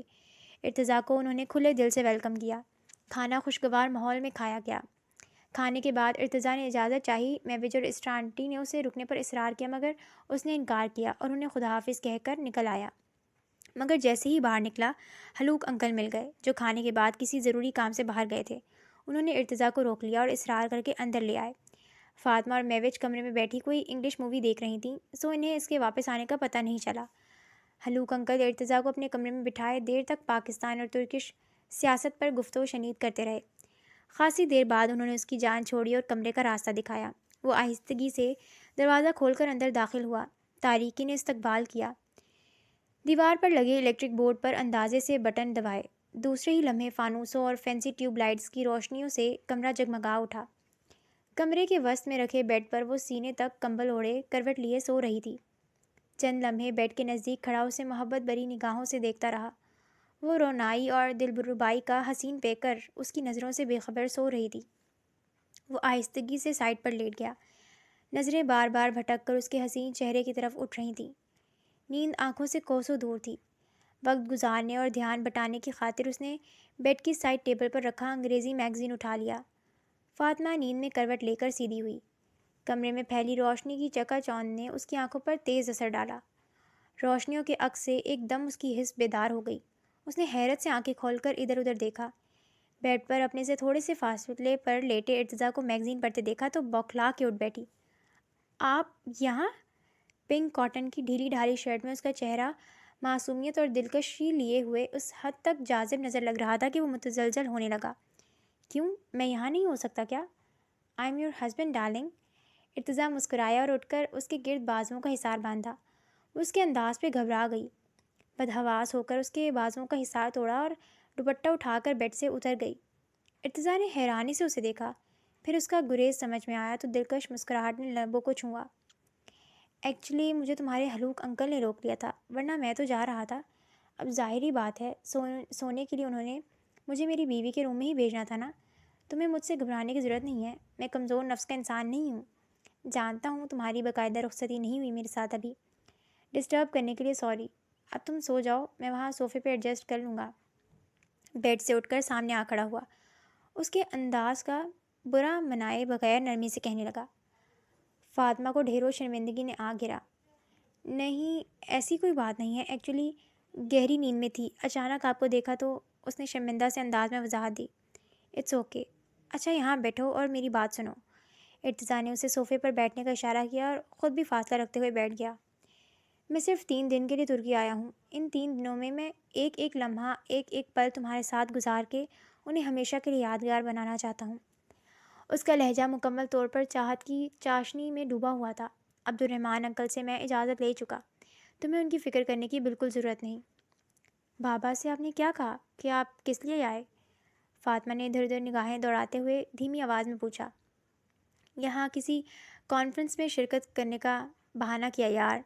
ارتضیٰ کو انہوں نے کھلے دل سے ویلکم کیا۔ کھانا خوشگوار ماحول میں کھایا گیا۔ کھانے کے بعد ارتضیٰ نے اجازت چاہی۔ مہوش اور اسرا آنٹی نے اسے رکنے پر اصرار کیا مگر اس نے انکار کیا اور انہیں خدا حافظ کہہ کر نکل آیا۔ مگر جیسے ہی باہر نکلا حلوق انکل مل گئے جو کھانے کے بعد کسی ضروری کام سے باہر گئے تھے۔ انہوں نے ارتضیٰ کو روک لیا اور اصرار کر کے اندر لے آئے۔ فاطمہ اور مہوش کمرے میں بیٹھی کوئی انگلش مووی دیکھ رہی تھیں، سو انہیں اس کے واپس آنے کا پتہ نہیں چلا۔ حلوق انکل ارتضیٰ کو اپنے کمرے میں بٹھائے دیر تک پاکستان اور ترکش سیاست پر گفتگو شنید کرتے رہے۔ خاصی دیر بعد انہوں نے اس کی جان چھوڑی اور کمرے کا راستہ دکھایا۔ وہ آہستگی سے دروازہ کھول کر اندر داخل ہوا۔ تاریکی نے استقبال کیا۔ دیوار پر لگے الیکٹرک بورڈ پر اندازے سے بٹن دبائے۔ دوسرے ہی لمحے فانوسوں اور فینسی ٹیوب لائٹس کی روشنیوں سے کمرہ جگمگا اٹھا۔ کمرے کے وسط میں رکھے بیڈ پر وہ سینے تک کمبل اوڑھے کروٹ لیے سو رہی تھی۔ چند لمحے بیڈ کے نزدیک کھڑا اسے محبت بھری نگاہوں سے دیکھتا رہا۔ وہ رونائی اور دلربائی کا حسین پیکر اس کی نظروں سے بے خبر سو رہی تھی۔ وہ آہستگی سے سائڈ پر لیٹ گیا۔ نظریں بار بار بھٹک کر اس کے حسین چہرے کی طرف اٹھ رہی تھیں۔ نیند آنکھوں سے کوسوں دور تھی۔ وقت گزارنے اور دھیان بٹانے کی خاطر اس نے بیڈ کی سائڈ ٹیبل پر رکھا انگریزی میگزین اٹھا لیا۔ فاطمہ نیند میں کروٹ لے کر سیدھی ہوئی۔ کمرے میں پھیلی روشنی کی چکا چوند نے اس کی آنکھوں پر تیز اثر ڈالا۔ روشنیوں کے عکس سے ایک دم اس کی حس بیدار ہو گئی۔ اس نے حیرت سے آنکھیں کھول کر ادھر ادھر دیکھا۔ بیڈ پر اپنے سے تھوڑے سے فاصلے پر لیٹے ارتضیٰ کو میگزین پڑھتے دیکھا تو بوکھلا کے اٹھ بیٹھی۔ آپ یہاں؟ پنک کاٹن کی ڈھیلی ڈھالی شرٹ میں اس کا چہرہ معصومیت اور دلکشی لیے ہوئے اس حد تک جاذب نظر لگ رہا تھا کہ وہ متزلزل ہونے لگا۔ کیوں، میں یہاں نہیں ہو سکتا کیا؟ I am your husband darling. Irtaza مسکرایا اور اٹھ کر اس کے گرد بازوؤں کا حصار باندھا۔ وہ اس کے انداز پہ گھبرا گئی۔ بدحواس ہو کر اس کے بازوؤں کا حصار توڑا اور دوپٹہ اٹھا کر بیڈ سے اتر گئی۔ ارتضیٰ نے حیرانی سے اسے دیکھا، پھر اس کا گریز سمجھ میں آیا تو دلکش مسکراہٹ نے لبوں کو چھوا۔ ایکچولی مجھے تمہارے حلوق انکل نے روک لیا تھا، ورنہ میں تو جا رہا تھا۔ اب ظاہری بات ہے سونے کے لیے انہوں نے مجھے میری بیوی کے روم میں ہی بھیجنا تھا نا۔ تمہیں مجھ سے گھبرانے کی ضرورت نہیں ہے، میں کمزور نفس کا انسان نہیں ہوں۔ جانتا ہوں تمہاری باقاعدہ رخصتی نہیں ہوئی میرے ساتھ ابھی۔ ڈسٹرب کرنے کے لیے سوری۔ اب تم سو جاؤ، میں وہاں صوفے پہ ایڈجسٹ کر لوں گا۔ بیڈ سے اٹھ کر سامنے آ کھڑا ہوا، اس کے انداز کا برا منائے بغیر نرمی سے کہنے لگا۔ فاطمہ کو ڈھیروں شرمندگی نے آ گھیرا۔ نہیں، ایسی کوئی بات نہیں ہے، ایکچولی گہری نیند میں تھی، اچانک آپ کو دیکھا تو اس نے شرمندہ سے انداز میں وضاحت دی۔ اٹس اوکے، اچھا یہاں بیٹھو اور میری بات سنو۔ ارتضیٰ نے اسے صوفے پر بیٹھنے کا اشارہ کیا اور خود بھی فاصلہ رکھتے ہوئے بیٹھ گیا۔ میں صرف 3 دن کے لیے ترکی آیا ہوں، ان 3 دنوں میں ایک ایک لمحہ، ایک ایک پل تمہارے ساتھ گزار کے انہیں ہمیشہ کے لیے یادگار بنانا چاہتا ہوں۔ اس کا لہجہ مکمل طور پر چاہت کی چاشنی میں ڈوبا ہوا تھا۔ عبد الرحمن انکل سے میں اجازت لے چکا، تمہیں ان کی فکر کرنے کی بالکل ضرورت نہیں۔ بابا سے آپ نے کیا کہا کہ آپ کس لیے آئے؟ فاطمہ نے ادھر ادھر نگاہیں دوڑاتے ہوئے دھیمی آواز میں پوچھا۔ یہاں کسی کانفرنس میں شرکت کرنے کا بہانہ کیا یار،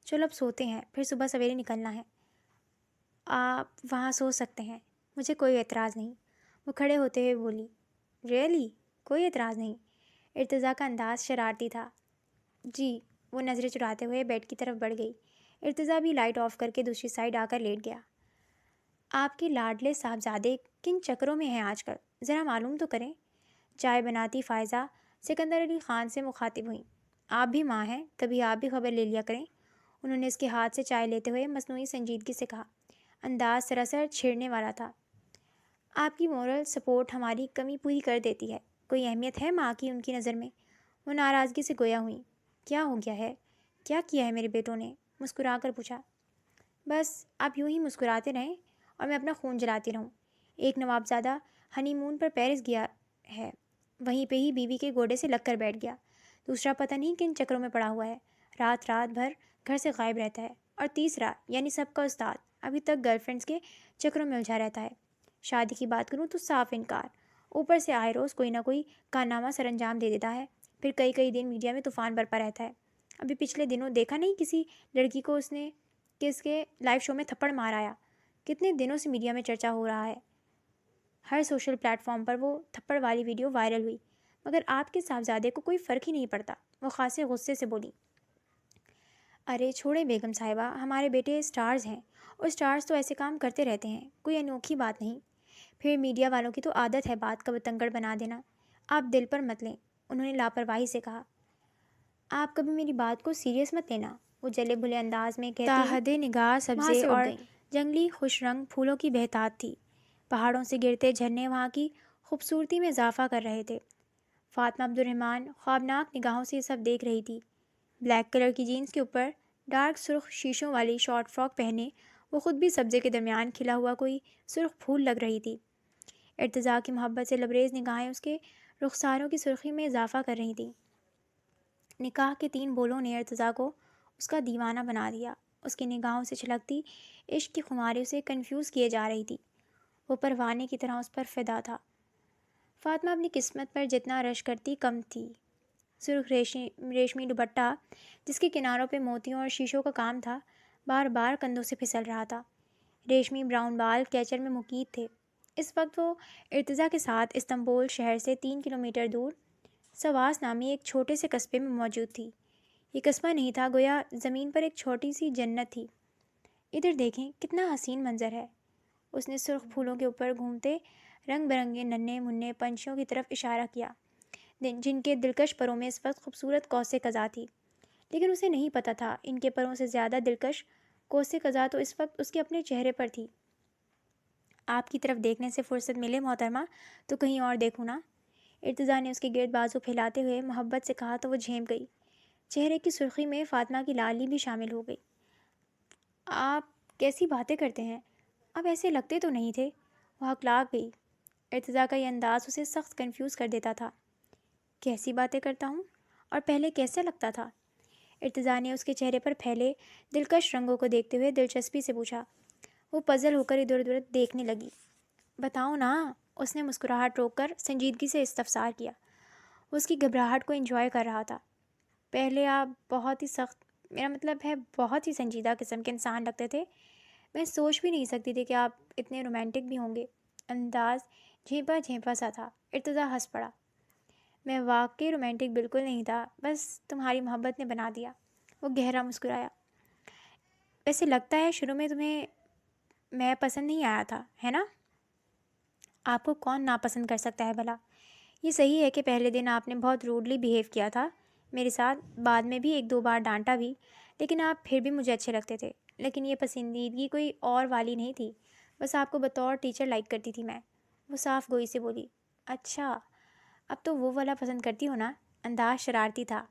چلو اب سوتے ہیں، پھر صبح سویرے نکلنا ہے۔ آپ وہاں سو سکتے ہیں، مجھے کوئی اعتراض نہیں، وہ کھڑے ہوتے ہوئے بولی۔ ریئلی؟ کوئی اعتراض نہیں؟ ارتضیٰ کا انداز شرارتی تھا۔ جی، وہ نظریں چراتے ہوئے بیڈ کی طرف بڑھ گئی۔ ارتضیٰ بھی لائٹ آف کر کے دوسری سائڈ آ کر لیٹ گیا۔ آپ کے لاڈلے صاحبزادے کن چکروں میں ہیں آج کل، ذرا معلوم تو کریں۔ چائے بناتی فائزہ سکندر علی خان سے مخاطب ہوئیں۔ آپ بھی ماں ہیں، کبھی آپ بھی خبر لے لیا کریں۔ انہوں نے اس کے ہاتھ سے چائے لیتے ہوئے مصنوعی سنجیدگی سے کہا، انداز سراسر چھیڑنے والا تھا۔ آپ کی مورل سپورٹ ہماری کمی پوری کر دیتی ہے، کوئی اہمیت ہے ماں کی ان کی نظر میں؟ وہ ناراضگی سے گویا ہوئیں۔ کیا ہو گیا ہے؟ کیا کیا ہے میرے بیٹوں نے؟ مسکرا کر پوچھا۔ بس آپ یوں ہی مسکراتے رہیں اور میں اپنا خون جلاتی رہوں۔ ایک نوابزادہ ہنی مون پر پیرس گیا ہے، وہیں پہ ہی بیوی کے گوڑے سے لگ کر بیٹھ گیا۔ دوسرا پتہ نہیں کن چکروں میں پڑا ہوا ہے، رات بھر گھر سے غائب رہتا ہے۔ اور تیسرا، یعنی سب کا استاد، ابھی تک گرل فرینڈس کے چکروں میں الجھا رہتا ہے۔ شادی کی بات کروں تو صاف انکار، اوپر سے آئے روز کوئی نہ کوئی کارنامہ سر انجام دے دیتا ہے، پھر کئی دن میڈیا میں طوفان برپا رہتا ہے۔ ابھی پچھلے دنوں دیکھا نہیں کسی لڑکی کو اس نے کس کے لائیو شو میں تھپڑ مار آیا، کتنے دنوں سے میڈیا میں چرچا ہو رہا ہے، ہر سوشل پلیٹ فارم پر وہ تھپڑ والی ویڈیو وائرل ہوئی، مگر آپ کے صاحبزادے کو کوئی فرق ہی نہیں پڑتا۔ وہ خاصے غصے سے بولی۔ ارے چھوڑیں بیگم صاحبہ، ہمارے بیٹے اسٹارز ہیں، اور اسٹارز تو ایسے کام کرتے رہتے ہیں، کوئی انوکھی بات نہیں۔ پھر میڈیا والوں کی تو عادت ہے بات کا بتنگڑ بنا دینا، آپ دل پر مت لیں، انہوں نے لاپرواہی سے کہا۔ آپ کبھی میری بات کو سیریس مت لینا، وہ جلے بھلے انداز میں کہتے ہی تاحد نگاہ سبزے اور جنگلی خوش رنگ پھولوں کی بہتات تھی۔ پہاڑوں سے گرتے جھرنے وہاں کی خوبصورتی میں اضافہ کر رہے تھے۔ فاطمہ عبد الرحمن خوابناک نگاہوں سے یہ سب دیکھ رہی تھی۔ بلیک کلر کی جینس کے اوپر ڈارک سرخ شیشوں والی شارٹ فراک پہنے وہ خود بھی سبزے کے درمیان کھلا ہوا کوئی سرخ پھول لگ رہی تھی۔ ارتضیٰ کی محبت سے لبریز نگاہیں اس کے رخساروں کی سرخی میں اضافہ کر رہی تھیں۔ نکاح کے 3 بولوں نے ارتضیٰ کو اس کا دیوانہ بنا دیا۔ اس کی نگاہوں سے چھلکتی عشق کی خماری اسے کنفیوز کیے جا رہی تھی۔ وہ پروانے کی طرح اس پر فدا تھا۔ فاطمہ اپنی قسمت پر جتنا رش کرتی کم تھی۔ سرخ ریشمی دوپٹہ جس کے کناروں پہ موتیوں اور شیشوں کا کام تھا، بار بار کندھوں سے پھسل رہا تھا۔ ریشمی براؤن بال کیچر میں مقید تھے۔ اس وقت وہ ارتضیٰ کے ساتھ استنبول شہر سے 3 کلومیٹر دور سواس نامی ایک چھوٹے سے قصبے میں موجود تھی۔ یہ قصبہ نہیں تھا، گویا زمین پر ایک چھوٹی سی جنت تھی۔ ادھر دیکھیں کتنا حسین منظر ہے، اس نے سرخ پھولوں کے اوپر گھومتے رنگ برنگے ننھے منھے پنچھیوں کی طرف اشارہ کیا، جن کے دلکش پروں میں اس وقت خوبصورت قوس قزح تھی۔ لیکن اسے نہیں پتہ تھا ان کے پروں سے زیادہ دلکش قوس قزح تو اس وقت اس کے اپنے چہرے پر تھی۔ آپ کی طرف دیکھنے سے فرصت ملے محترمہ تو کہیں اور دیکھوں نا، ارتضیٰ نے اس کے گرد بازو پھیلاتے ہوئے محبت سے کہا تو وہ جھینپ گئی۔ چہرے کی سرخی میں فاطمہ کی لالی بھی شامل ہو گئی۔ آپ کیسی باتیں کرتے ہیں، اب ایسے لگتے تو نہیں تھے، وہ ہکلا گئی۔ ارتضیٰ کا یہ انداز اسے سخت کنفیوز کر دیتا تھا۔ کیسی باتیں کرتا ہوں اور پہلے کیسے لگتا تھا؟ ارتضیٰ نے اس کے چہرے پر پھیلے دلکش رنگوں کو دیکھتے ہوئے دلچسپی سے پوچھا۔ وہ پزل ہو کر ادھر ادھر دیکھنے لگی۔ بتاؤ نا، اس نے مسکراہٹ روک کر سنجیدگی سے استفسار کیا۔ وہ اس کی گھبراہٹ کو انجوائے کر رہا تھا۔ پہلے آپ بہت ہی سخت، میرا مطلب ہے بہت ہی سنجیدہ قسم کے انسان لگتے تھے، میں سوچ بھی نہیں سکتی تھی کہ آپ اتنے رومانٹک بھی ہوں گے۔ انداز جھیپا جھیپا سا تھا۔ ارتضیٰ ہنس پڑا۔ میں واقعی رومانٹک بالکل نہیں تھا، بس تمہاری محبت نے بنا دیا۔ وہ گہرا مسکرایا۔ ویسے لگتا ہے شروع میں تمہیں میں پسند نہیں آیا تھا، ہے نا؟ آپ کو کون ناپسند کر سکتا ہے بھلا؟ یہ صحیح ہے کہ پہلے دن آپ نے بہت روڈلی بیہیو کیا تھا میرے ساتھ، بعد میں بھی ایک دو بار ڈانٹا بھی، لیکن آپ پھر بھی مجھے اچھے لگتے تھے۔ لیکن یہ پسندیدگی کوئی اور والی نہیں تھی، بس آپ کو بطور ٹیچر لائک کرتی تھی میں۔ وہ صاف گوئی سے بولی۔ اچھا، اب تو وہ والا پسند کرتی ہو نا؟ انداز شرارتی تھا۔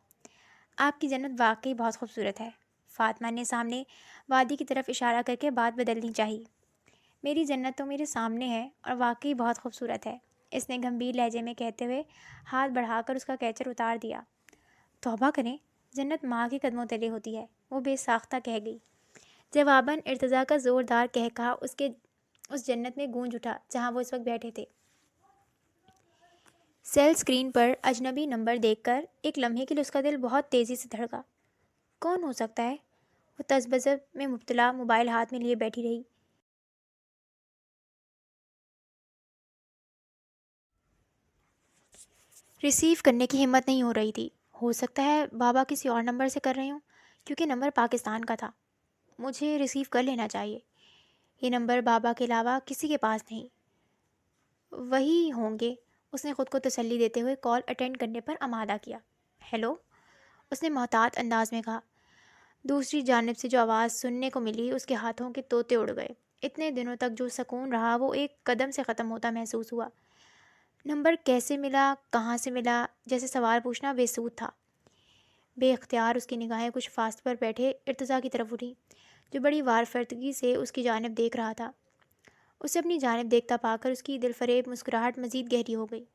آپ کی جنت واقعی بہت خوبصورت ہے۔ فاطمہ نے سامنے وادی کی طرف اشارہ کر کے بات بدلنی چاہی۔ میری جنت تو میرے سامنے ہے اور واقعی بہت خوبصورت ہے، اس نے گمبھیر لہجے میں کہتے ہوئے ہاتھ بڑھا کر اس کا کیچر اتار دیا۔ توبہ کریں، جنت ماں کے قدموں تلے ہوتی ہے، وہ بے ساختہ کہہ گئی۔ جواباً ارتضیٰ کا زوردار کہا اس جنت میں گونج اٹھا جہاں وہ اس وقت بیٹھے تھے۔ سیل اسکرین پر اجنبی نمبر دیکھ کر ایک لمحے کے لیے اس کا دل بہت تیزی سے دھڑکا۔ کون ہو سکتا ہے؟ وہ تذبذب میں مبتلا موبائل ہاتھ میں لیے بیٹھی رہی۔ ریسیو کرنے کی ہمت نہیں ہو رہی تھی۔ ہو سکتا ہے بابا کسی اور نمبر سے کر رہے ہوں، کیونکہ نمبر پاکستان کا تھا۔ مجھے ریسیو کر لینا چاہیے، یہ نمبر بابا کے علاوہ کسی کے پاس نہیں۔ وہی ہوں گے، اس نے خود کو تسلی دیتے ہوئے کال اٹینڈ کرنے پر آمادہ کیا۔ ہیلو، اس نے محتاط انداز میں کہا۔ دوسری جانب سے جو آواز سننے کو ملی، اس کے ہاتھوں کے طوطے اڑ گئے۔ اتنے دنوں تک جو سکون رہا وہ ایک قدم سے ختم ہوتا محسوس ہوا۔ نمبر کیسے ملا، کہاں سے ملا، جیسے سوال پوچھنا بے سود تھا۔ بے اختیار اس کی نگاہیں کچھ فاصلے پر بیٹھے ارتضیٰ کی طرف اٹھیں، جو بڑی وارفردگی سے اس کی جانب دیکھ رہا تھا۔ اسے اپنی جانب دیکھتا پا کر اس کی دل فریب مسکراہٹ مزید گہری ہو گئی،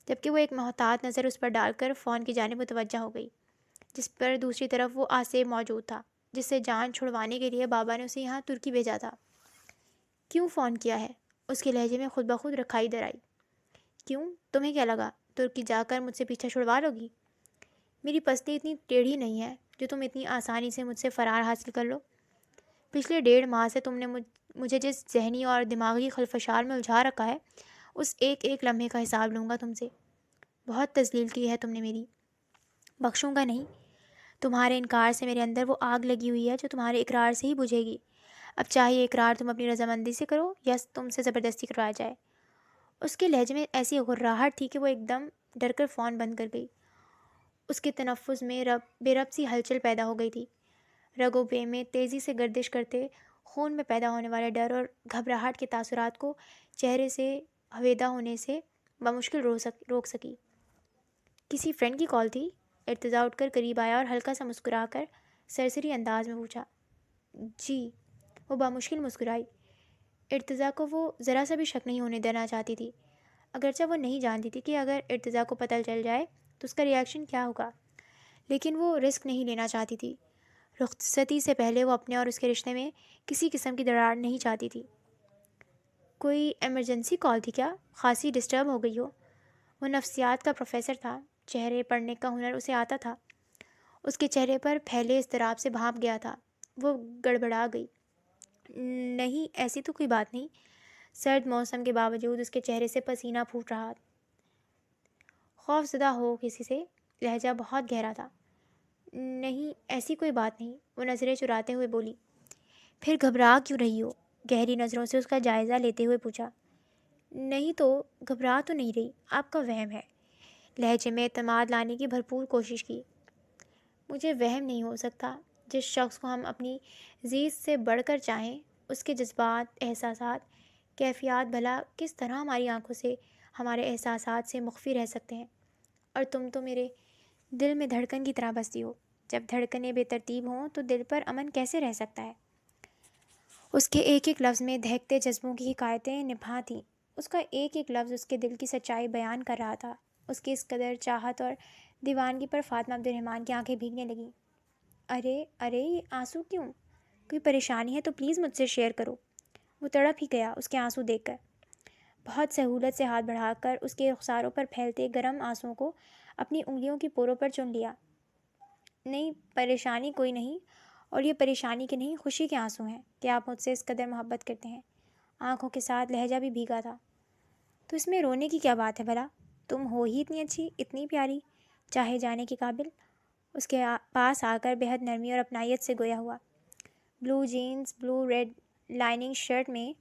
جبکہ وہ ایک محتاط نظر اس پر ڈال کر فون کی جانب متوجہ ہو گئی، جس پر دوسری طرف وہ آصف موجود تھا، جس سے جان چھڑوانے کے لیے بابا نے اسے یہاں ترکی بھیجا تھا۔ کیوں فون کیا ہے؟ اس کے لہجے میں خود بخود رکھائی در آئی۔ کیوں؟ تمہیں کیا لگا ترکی جا کر مجھ سے پیچھا چھڑوا لو گی؟ میری پستی اتنی ٹیڑھی نہیں ہے جو تم اتنی آسانی سے مجھ سے فرار حاصل کر لو۔ پچھلے 1.5 ماہ سے تم نے مجھے جس ذہنی اور دماغی خلفشار میں الجھا رکھا ہے، اس ایک ایک لمحے کا حساب لوں گا تم سے۔ بہت تذلیل کی ہے تم نے میری، بخشوں گا نہیں۔ تمہارے انکار سے میرے اندر وہ آگ لگی ہوئی ہے جو تمہارے اقرار سے ہی بجھے گی۔ اب چاہے یہ اقرار تم اپنی رضامندی سے کرو یا تم سے زبردستی کروایا جائے۔ اس کے لہجے میں ایسی غراہٹ تھی کہ وہ ایک دم ڈر کر فون بند کر گئی۔ اس کے تنفس میں بے ربط سی ہلچل پیدا ہو گئی تھی۔ رگ و پے میں تیزی سے گردش کرتے خون میں پیدا ہونے والے ڈر اور گھبراہٹ کے تاثرات کو چہرے سے ہویدہ ہونے سے بمشکل روک سکی۔ کسی فرینڈ کی کال تھی؟ ارتضیٰ اٹھ کر قریب آیا اور ہلکا سا مسکرا کر سرسری انداز میں پوچھا۔ جی، وہ بمشکل مسکرائی۔ ارتضیٰ کو وہ ذرا سا بھی شک نہیں ہونے دینا چاہتی تھی، اگرچہ وہ نہیں جانتی تھی کہ اگر ارتضیٰ کو پتہ چل جائے تو اس کا ریاکشن کیا ہوگا، لیکن وہ رسک نہیں لینا چاہتی تھی۔ رخصتی سے پہلے وہ اپنے اور اس کے رشتے میں کسی قسم کی دراڑ نہیں چاہتی تھی۔ کوئی ایمرجنسی کال تھی کیا؟ خاصی ڈسٹرب ہو گئی ہو؟ وہ نفسیات کا پروفیسر تھا، چہرے پڑھنے کا ہنر اسے آتا تھا۔ اس کے چہرے پر پھیلے اضطراب سے بھانپ گیا تھا۔ وہ گڑبڑا گئی۔ نہیں، ایسی تو کوئی بات نہیں۔ سرد موسم کے باوجود اس کے چہرے سے پسینہ پھوٹ رہا۔ خوف زدہ ہو کسی سے؟ لہجہ بہت گہرا تھا۔ نہیں، ایسی کوئی بات نہیں، وہ نظریں چراتے ہوئے بولی۔ پھر گھبرا کیوں رہی ہو؟ گہری نظروں سے اس کا جائزہ لیتے ہوئے پوچھا۔ نہیں تو گھبرا تو نہیں رہی، آپ کا وہم ہے۔ لہجے میں اعتماد لانے کی بھرپور کوشش کی۔ مجھے وہم نہیں ہو سکتا، جس شخص کو ہم اپنی زیست سے بڑھ کر چاہیں، اس کے جذبات، احساسات، کیفیات بھلا کس طرح ہماری آنکھوں سے، ہمارے احساسات سے مخفی رہ سکتے ہیں؟ اور تم تو میرے دل میں دھڑکن کی طرح بستی ہو۔ جب دھڑکنیں بے ترتیب ہوں تو دل پر امن کیسے رہ سکتا ہے؟ اس کے ایک ایک لفظ میں دہکتے جذبوں کی حکایتیں نبھا تھیں۔ اس کا ایک ایک لفظ اس کے دل کی سچائی بیان کر رہا تھا۔ اس کی اس قدر چاہت اور دیوانگی پر فاطمہ عبد الرحمن کی آنکھیں بھیگنے لگیں۔ ارے یہ آنسو کیوں؟ کوئی پریشانی ہے تو پلیز مجھ سے شیئر کرو۔ وہ تڑپ ہی گیا اس کے آنسو دیکھ کر۔ بہت سہولت سے ہاتھ بڑھا کر اس کے رخساروں پر پھیلتے گرم آنسوؤں کو اپنی انگلیوں کی پوروں پر چن لیا۔ نہیں، پریشانی کوئی نہیں، اور یہ پریشانی کے نہیں، خوشی کے آنسو ہیں کہ آپ مجھ سے اس قدر محبت کرتے ہیں۔ آنکھوں کے ساتھ لہجہ بھی بھیگا تھا۔ تو اس میں رونے کی کیا بات ہے بھلا؟ تم ہو ہی اتنی اچھی، اتنی پیاری، چاہے جانے کے قابل۔ اس کے پاس آ کر بے حد نرمی اور اپنائیت سے گویا ہوا۔ بلو جینز، بلو ریڈ لائننگ شرٹ میں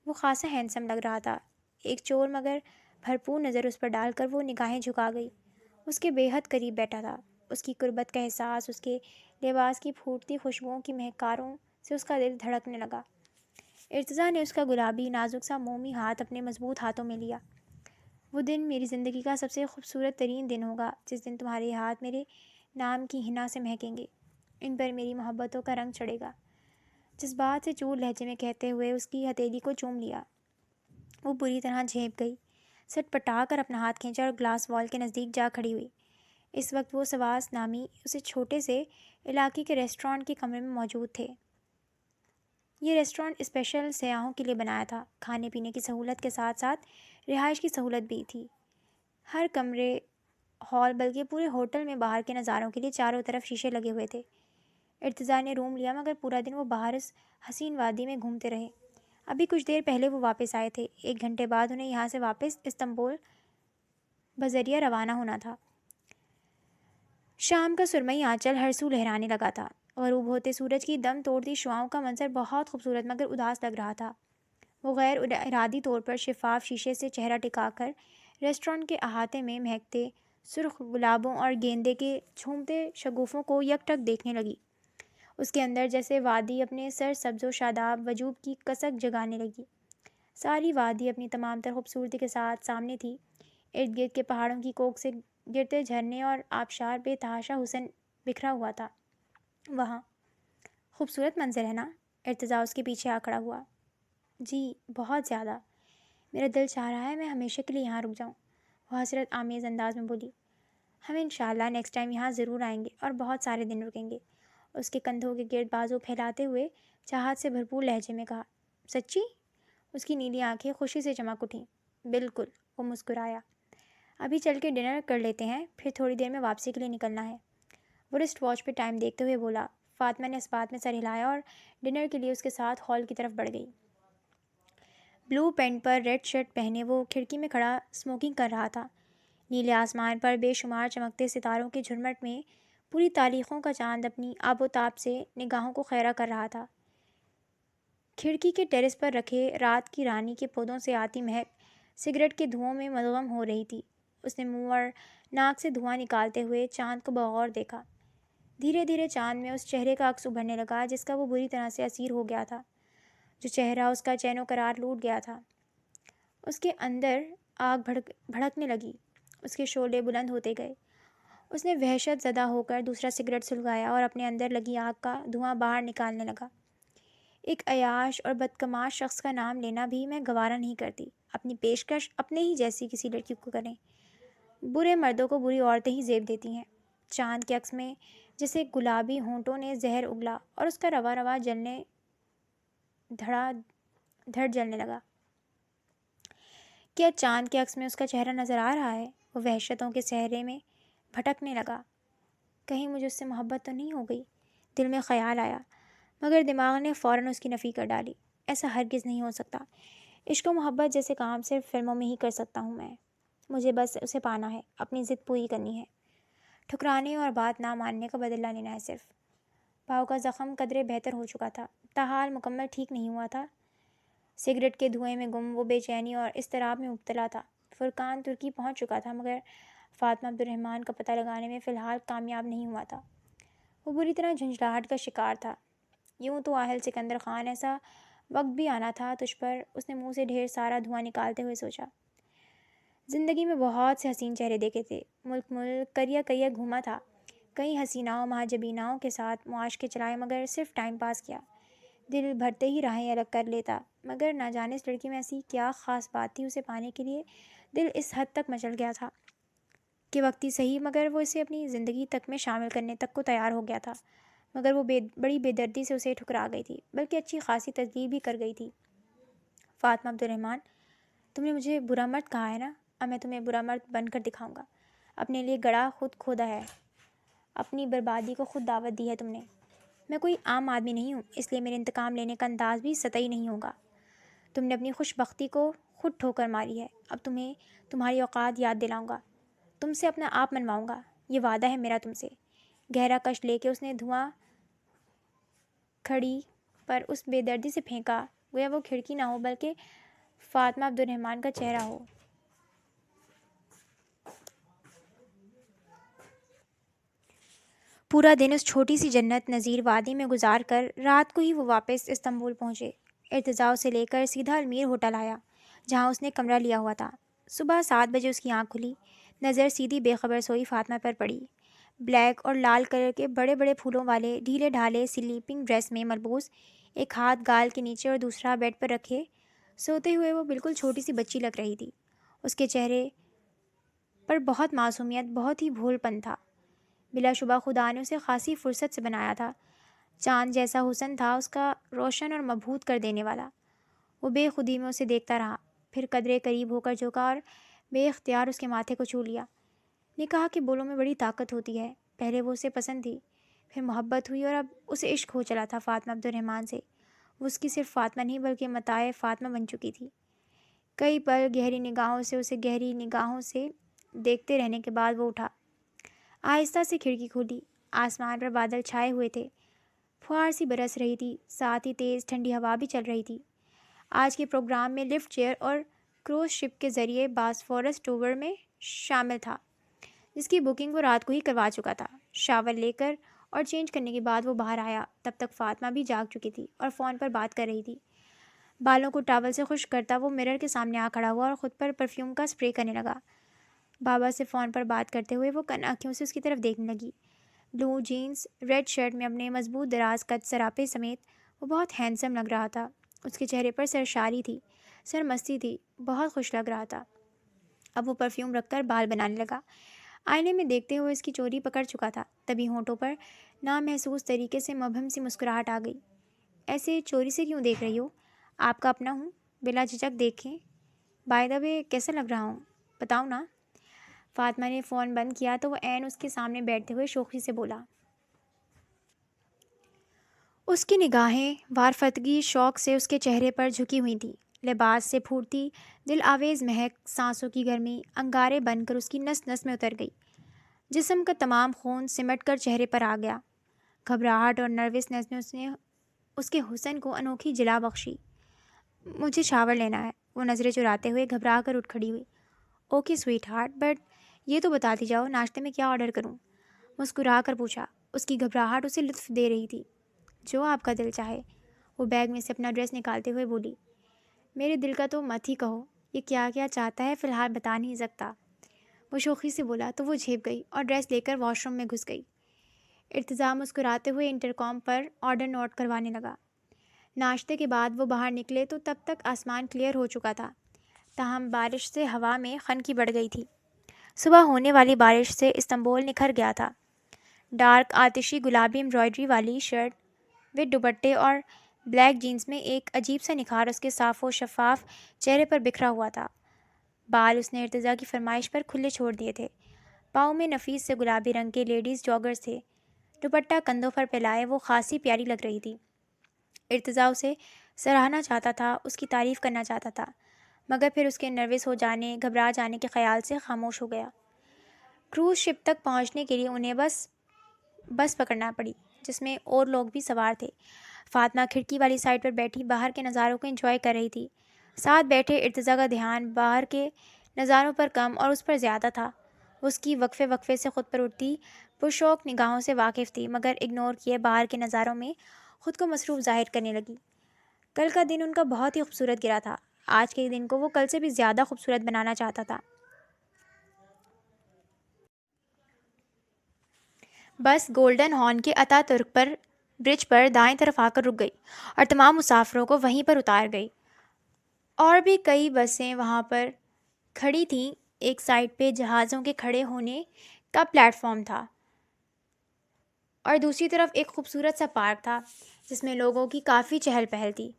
وہ خاصا ہینڈسم لگ رہا تھا۔ ایک چور مگر بھرپور نظر اس پر ڈال کر وہ نگاہیں جھکا گئی۔ اس کے بے حد قریب بیٹھا تھا۔ اس کی قربت کا احساس، اس کے لباس کی پھوٹتی خوشبوؤں کی مہکاروں سے اس کا دل دھڑکنے لگا۔ ارتضیٰ نے اس کا گلابی نازک سا مومی ہاتھ اپنے مضبوط ہاتھوں میں لیا۔ وہ دن میری زندگی کا سب سے خوبصورت ترین دن ہوگا، جس دن تمہارے ہاتھ میرے نام کی حنا سے مہکیں گے، ان پر میری محبتوں کا رنگ چڑھے گا، جذبات سے چور لہجے میں کہتے ہوئے اس کی ہتھیلی کو چوم لیا۔ وہ بری طرح جھیپ گئی، سٹ پٹا کر اپنا ہاتھ کھینچا اور گلاس وال کے نزدیک جا کھڑی ہوئی۔ اس وقت وہ سواس نامی اسے چھوٹے سے علاقے کے ریسٹورانٹ کے کمرے میں موجود تھے۔ یہ ریسٹورانٹ اسپیشل سیاحوں کے لیے بنایا تھا۔ کھانے پینے کی سہولت کے ساتھ ساتھ رہائش کی سہولت بھی تھی۔ ہر کمرے، ہال بلکہ پورے ہوٹل میں باہر کے نظاروں کے لیے چاروں طرف شیشے لگے ہوئے تھے۔ ارتضیٰ نے روم لیا مگر پورا دن وہ باہر اس حسین وادی میں گھومتے رہے۔ ابھی کچھ دیر پہلے وہ واپس آئے تھے۔ 1 گھنٹے بعد انہیں یہاں سے واپس استنبول بذریعہ روانہ ہونا تھا۔ شام کا سرمئی آنچل ہر سو لہرانے لگا تھا۔ غروب ہوتے سورج کی دم توڑتی شعاؤں کا منظر بہت خوبصورت مگر اداس لگ رہا تھا۔ وہ غیر ارادی طور پر شفاف شیشے سے چہرہ ٹکا کر ریسٹورانٹ کے احاطے میں مہکتے سرخ گلابوں اور گیندے کے جھومتے شگوفوں کو یک ٹک دیکھنے لگی۔ اس کے اندر جیسے وادی اپنے سر سبز و شاداب وجود کی کسک جگانے لگی۔ ساری وادی اپنی تمام تر خوبصورتی کے ساتھ سامنے تھی۔ ارد گرد کے پہاڑوں کی کوکھ سے گرتے جھرنے اور آبشار بے تحاشا حسن بکھرا ہوا تھا۔ وہاں خوبصورت منظر ہے نا؟ ارتضیٰ اس کے پیچھے آ کھڑا ہوا۔ جی بہت زیادہ، میرا دل چاہ رہا ہے میں ہمیشہ کے لیے یہاں رک جاؤں، وہ حسرت آمیز انداز میں بولی۔ ہم انشاءاللہ نیکسٹ ٹائم یہاں ضرور آئیں گے اور بہت سارے دن رکیں گے، اس کے کندھوں کے گرد بازو پھیلاتے ہوئے چاہت سے بھرپور لہجے میں کہا۔ سچی؟ اس کی نیلی آنکھیں خوشی سے چمک اٹھیں۔ بالکل، وہ مسکرایا۔ ابھی چل کے ڈنر کر لیتے ہیں، پھر تھوڑی دیر میں واپسی کے لیے نکلنا ہے، وہ رسٹ واچ پہ ٹائم دیکھتے ہوئے بولا۔ فاطمہ نے اس بات میں سر ہلایا اور ڈنر کے لیے اس کے ساتھ ہال کی طرف بڑھ گئی۔ بلو پینٹ پر ریڈ شرٹ پہنے وہ کھڑکی میں کھڑا اسموکنگ کر رہا تھا۔ نیلے آسمان پر بے شمار چمکتے ستاروں کے جھرمٹ میں پوری تاریخوں کا چاند اپنی آب و تاب سے نگاہوں کو خیرہ کر رہا تھا۔ کھڑکی کے ٹیرس پر رکھے رات کی رانی کے پودوں سے آتی مہک سگریٹ کے دھوؤں میں مدغم ہو رہی تھی۔ اس نے منہ اور ناک سے دھواں نکالتے ہوئے چاند کو بغور دیکھا۔ دھیرے دھیرے چاند میں اس چہرے کا عکس ابھرنے لگا جس کا وہ بری طرح سے اسیر ہو گیا تھا، جو چہرہ اس کا چین و قرار لوٹ گیا تھا۔ اس کے اندر آگ بھڑکنے لگی، اس کے شعلے بلند ہوتے گئے۔ اس نے وحشت زدہ ہو کر دوسرا سگریٹ سلگایا اور اپنے اندر لگی آگ کا دھواں باہر نکالنے لگا۔ ایک عیاش اور بدکماش شخص کا نام لینا بھی میں گوارا نہیں کرتی۔ اپنی پیشکش اپنے ہی جیسی کسی لڑکی کو کریں۔ برے مردوں کو بری عورتیں ہی زیب دیتی ہیں۔ چاند کے عکس میں جیسے گلابی ہونٹوں نے زہر اگلا اور اس کا روا روا جلنے دھڑ جلنے لگا۔ کیا چاند کے عکس میں اس کا چہرہ نظر آ رہا ہے؟ وہ وحشتوں کے صحرے میں بھٹکنے لگا۔ کہیں مجھے اس سے محبت تو نہیں ہو گئی؟ دل میں خیال آیا، مگر دماغ نے فوراً اس کی نفی کر ڈالی۔ ایسا ہرگز نہیں ہو سکتا۔ عشق و محبت جیسے کام صرف فلموں میں ہی کر سکتا ہوں میں۔ مجھے بس اسے پانا ہے، اپنی ضد پوری کرنی ہے، ٹھکرانے اور بات نہ ماننے کا بدلہ لینا ہے صرف۔ پاؤں کا زخم قدرے بہتر ہو چکا تھا، تاحال مکمل ٹھیک نہیں ہوا تھا۔ سگریٹ کے دھوئیں میں گم وہ بے چینی اور اضطراب میں مبتلا تھا۔ فرقان ترکی پہنچ چکا تھا مگر فاطمہ عبد الرحمن کا پتہ لگانے میں فی الحال کامیاب نہیں ہوا تھا۔ وہ بری طرح جھنجھلاہٹ کا شکار تھا۔ یوں تو آہل سکندر خان، ایسا وقت بھی آنا تھا تجھ پر، اس نے منہ سے ڈھیر سارا دھواں نکالتے ہوئے سوچا۔ زندگی میں بہت سے حسین چہرے دیکھے تھے، ملک ملک کریا کریا گھوما تھا، کئی حسیناؤں مہاجبیناؤں کے ساتھ معاشقے چلائے مگر صرف ٹائم پاس کیا۔ دل بھرتے ہی راہیں الگ کر لیتا، مگر نہ جانے اس لڑکی میں ایسی کیا خاص بات تھی، اسے پانے کے لیے دل اس حد تک مچل گیا تھا کہ وقتی صحیح مگر وہ اسے اپنی زندگی تک میں شامل کرنے تک کو تیار ہو گیا تھا، مگر وہ بڑی بے دردی سے اسے ٹھکرا گئی تھی، بلکہ اچھی خاصی تدبیر بھی کر گئی تھی۔ فاطمہ عبد الرحمن، تم نے مجھے برا مرد کہا ہے نا، اب میں تمہیں برا مرد بن کر دکھاؤں گا۔ اپنے لیے گڑھا خود کھودا ہے، اپنی بربادی کو خود دعوت دی ہے تم نے۔ میں کوئی عام آدمی نہیں ہوں، اس لیے میرے انتقام لینے کا انداز بھی سطحی نہیں ہوگا۔ تم نے اپنی خوش بختی کو خود ٹھوکر ماری ہے، اب تمہیں تمہاری اوقات یاد دلاؤں گا، تم سے اپنا آپ منواؤں گا، یہ وعدہ ہے میرا تم سے۔ گہرا کش لے کے اس نے دھواں کھڑی پر اس بے دردی سے پھینکا گویا وہ کھڑکی نہ ہو بلکہ فاطمہ عبد الرحمن کا چہرہ ہو۔ پورا دن اس چھوٹی سی جنت نظیر وادی میں گزار کر رات کو ہی وہ واپس استنبول پہنچے۔ ارتضیٰ سے لے کر سیدھا المیر ہوٹل آیا جہاں اس نے کمرہ لیا ہوا تھا۔ صبح 7 بجے اس کی آنکھ کھلی، نظر سیدھی بے خبر سوئی فاطمہ پر پڑی۔ بلیک اور لال کلر کے بڑے بڑے پھولوں والے ڈھیلے ڈھالے سلیپنگ ڈریس میں ملبوس، ایک ہاتھ گال کے نیچے اور دوسرا بیڈ پر رکھے سوتے ہوئے وہ بالکل چھوٹی سی بچی لگ رہی تھی۔ اس کے چہرے پر بہت معصومیت، بہت ہی بھول پن تھا۔ بلا شبہ خدا نے اسے خاصی فرصت سے بنایا تھا۔ چاند جیسا حسن تھا اس کا، روشن اور مبہوت کر دینے والا۔ وہ بے خودی میں اسے دیکھتا رہا، پھر قدرے قریب ہو کر جھکا اور بے اختیار اس کے ماتھے کو چھو لیا۔ نے کہا کہ بولوں میں بڑی طاقت ہوتی ہے۔ پہلے وہ اسے پسند تھی، پھر محبت ہوئی اور اب اسے عشق ہو چلا تھا فاطمہ عبد الرحمن سے۔ وہ اس کی صرف فاطمہ نہیں بلکہ متاع فاطمہ بن چکی تھی۔ کئی پل گہری نگاہوں سے اسے گہری نگاہوں سے دیکھتے رہنے کے بعد وہ اٹھا، آہستہ سے کھڑکی کھولی۔ آسمان پر بادل چھائے ہوئے تھے، پھوار سی برس رہی تھی، ساتھ ہی تیز ٹھنڈی ہوا بھی چل رہی تھی۔ آج کے پروگرام میں لفٹ چیئر اور کروز شپ کے ذریعے باسفورس ٹور میں شامل تھا، جس کی بکنگ وہ رات کو ہی کروا چکا تھا۔ شاور لے کر اور چینج کرنے کے بعد وہ باہر آیا۔ تب تک فاطمہ بھی جاگ چکی تھی اور فون پر بات کر رہی تھی۔ بالوں کو ٹاول سے خشک کرتا وہ مرر کے سامنے آ کھڑا ہوا اور خود پر پرفیوم کا اسپرے کرنے لگا۔ بابا سے فون پر بات کرتے ہوئے وہ کن آنکھوں سے اس کی طرف دیکھنے لگی۔ بلو جینز، ریڈ شرٹ میں اپنے مضبوط دراز قد سراپے سمیت وہ بہت ہینڈسم لگ رہا تھا۔ اس کے چہرے پر سرشاری تھی، سرمستی تھی، بہت خوش لگ رہا تھا۔ اب وہ پرفیوم رکھ کر بال بنانے لگا۔ آئینے میں دیکھتے ہوئے اس کی چوری پکڑ چکا تھا، تبھی ہونٹوں پر نامحسوس طریقے سے مبہم سی مسکراہٹ آ گئی۔ ایسے چوری سے کیوں دیکھ رہی ہو؟ آپ کا اپنا ہوں، بلا جھجک دیکھیں۔ بائی دا وے کیسا لگ رہا ہوں بتاؤ نا۔ فاطمہ نے فون بند کیا تو وہ عین اس کے سامنے بیٹھتے ہوئے شوخی سے بولا۔ اس کی نگاہیں وارفتگی شوق سے اس کے چہرے پر جھکی ہوئی تھیں۔ لباس سے پھوٹتی دل آویز مہک، سانسوں کی گرمی انگارے بن کر اس کی نس نس میں اتر گئی۔ جسم کا تمام خون سمٹ کر چہرے پر آ گیا۔ گھبراہٹ اور نروسنس نے اس کے حسن کو انوکھی جلا بخشی۔ مجھے شاور لینا ہے، وہ نظریں چراتے ہوئے گھبرا کر اٹھ کھڑی ہوئی۔ اوکے سویٹ ہارٹ، بٹ یہ تو بتاتی جاؤ ناشتے میں کیا آرڈر کروں؟ مسکرا کر پوچھا۔ اس کی گھبراہٹ اسے لطف دے رہی تھی۔ جو آپ کا دل چاہے، وہ بیگ میں سے اپنا ڈریس نکالتے ہوئے بولی۔ میرے دل کا تو مت ہی کہو، یہ کیا کیا چاہتا ہے فی الحال بتا نہیں سکتا، وہ شوخی سے بولا تو وہ جھپ گئی اور ڈریس لے کر واش روم میں گھس گئی۔ ارتضیٰ مسکراتے ہوئے انٹرکام پر آرڈر نوٹ کروانے لگا۔ ناشتے کے بعد وہ باہر نکلے تو تب تک آسمان کلیئر ہو چکا تھا، تاہم بارش سے ہوا میں خنکی بڑھ گئی تھی۔ صبح ہونے والی بارش سے استنبول نکھر گیا تھا۔ ڈارک آتشی گلابی امبرائڈری والی شرٹ وتھ دوپٹے اور بلیک جینز میں ایک عجیب سا نکھار اس کے صاف و شفاف چہرے پر بکھرا ہوا تھا۔ بال اس نے ارتضیٰ کی فرمائش پر کھلے چھوڑ دیے تھے۔ پاؤں میں نفیس سے گلابی رنگ کے لیڈیز جاگرز تھے۔ دوپٹہ کندھوں پر پھیلائے وہ خاصی پیاری لگ رہی تھی۔ ارتضیٰ اسے سراہنا چاہتا تھا، اس کی تعریف کرنا چاہتا تھا، مگر پھر اس کے نروس ہو جانے، گھبرا جانے کے خیال سے خاموش ہو گیا۔ کروز شپ تک پہنچنے کے لیے انہیں بس پکڑنا پڑی، جس میں اور لوگ بھی سوار تھے۔ فاطمہ کھڑکی والی سائڈ پر بیٹھی باہر کے نظاروں کو انجوائے کر رہی تھی۔ ساتھ بیٹھے ارتضیٰ کا دھیان باہر کے نظاروں پر کم اور اس پر زیادہ تھا۔ وہ اس کی وقفے وقفے سے خود پر اٹھتی پرشوق نگاہوں سے واقف تھی، مگر اگنور کیے باہر کے نظاروں میں خود کو مصروف ظاہر کرنے لگی۔ کل کا دن ان کا بہت ہی خوبصورت گرا تھا، آج کے دن کو وہ کل سے بھی زیادہ خوبصورت بنانا چاہتا تھا۔ بس گولڈن ہارن کے اتا ترک پر برج پر دائیں طرف آ کر رک گئی اور تمام مسافروں کو وہیں پر اتار گئی۔ اور بھی کئی بسیں وہاں پر کھڑی تھیں۔ ایک سائڈ پہ جہازوں کے کھڑے ہونے کا پلیٹ فارم تھا اور دوسری طرف ایک خوبصورت سا پارک تھا جس میں لوگوں کی کافی چہل پہل تھی۔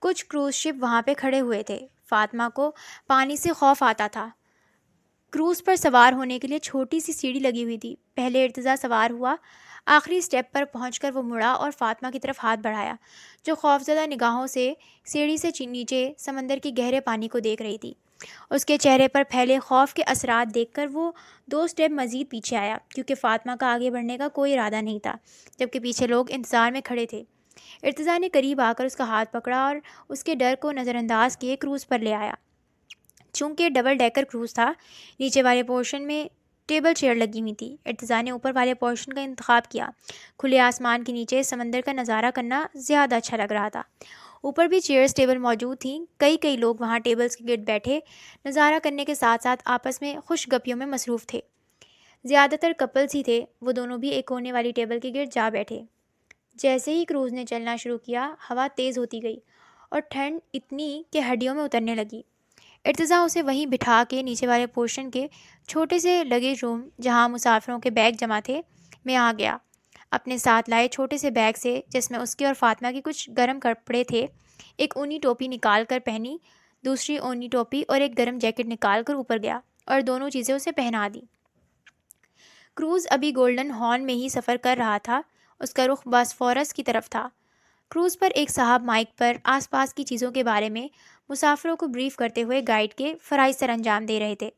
کچھ کروز شپ وہاں پہ کھڑے ہوئے تھے۔ فاطمہ کو پانی سے خوف آتا تھا۔ کروز پر سوار ہونے کے لیے چھوٹی سی سیڑھی لگی ہوئی تھی۔ پہلے ارتضیٰ سوار ہوا، آخری سٹیپ پر پہنچ کر وہ مڑا اور فاطمہ کی طرف ہاتھ بڑھایا، جو خوفزدہ نگاہوں سے سیڑھی سے نیچے سمندر کے گہرے پانی کو دیکھ رہی تھی۔ اس کے چہرے پر پھیلے خوف کے اثرات دیکھ کر وہ 2 سٹیپ مزید پیچھے آیا، کیونکہ فاطمہ کا آگے بڑھنے کا کوئی ارادہ نہیں تھا، جبکہ پیچھے لوگ انتظار میں کھڑے تھے۔ ارتضیٰ نے قریب آ کر اس کا ہاتھ پکڑا اور اس کے ڈر کو نظر انداز کیے کروز پر لے آیا۔ چونکہ ڈبل ڈیکر کروز تھا، نیچے والے پورشن میں ٹیبل چیئر لگی ہوئی تھی۔ ارتضیٰ نے اوپر والے پورشن کا انتخاب کیا۔ کھلے آسمان کے نیچے سمندر کا نظارہ کرنا زیادہ اچھا لگ رہا تھا۔ اوپر بھی چیئرز ٹیبل موجود تھیں، کئی لوگ وہاں ٹیبلز کے گرد بیٹھے نظارہ کرنے کے ساتھ ساتھ آپس میں خوش گپیوں میں مصروف تھے۔ زیادہ تر کپلز ہی تھے، وہ دونوں بھی ایک کونے والی ٹیبل کے گرد جا بیٹھے۔ جیسے ہی کروز نے چلنا شروع کیا، ہوا تیز ہوتی گئی اور ٹھنڈ اتنی کہ ہڈیوں میں اترنے لگی۔ ارتضیٰ اسے وہیں بٹھا کے نیچے والے پورشن کے چھوٹے سے لگیج روم جہاں مسافروں کے بیگ جمع تھے میں آ گیا۔ اپنے ساتھ لائے چھوٹے سے بیگ سے، جس میں اس کے اور فاطمہ کے کچھ گرم کپڑے تھے، ایک اونی ٹوپی نکال کر پہنی، دوسری اونی ٹوپی اور ایک گرم جیکٹ نکال کر اوپر گیا اور دونوں چیزیں اسے پہنا دی۔ کروز ابھی گولڈن ہارن میں ہی سفر کر رہا تھا، اس کا رخ باسفورس کی طرف تھا۔ کروز پر ایک صاحب مائک پر آس پاس کی چیزوں کے بارے میں مسافروں کو بریف کرتے ہوئے گائیڈ کے فرائض سر انجام دے رہے تھے۔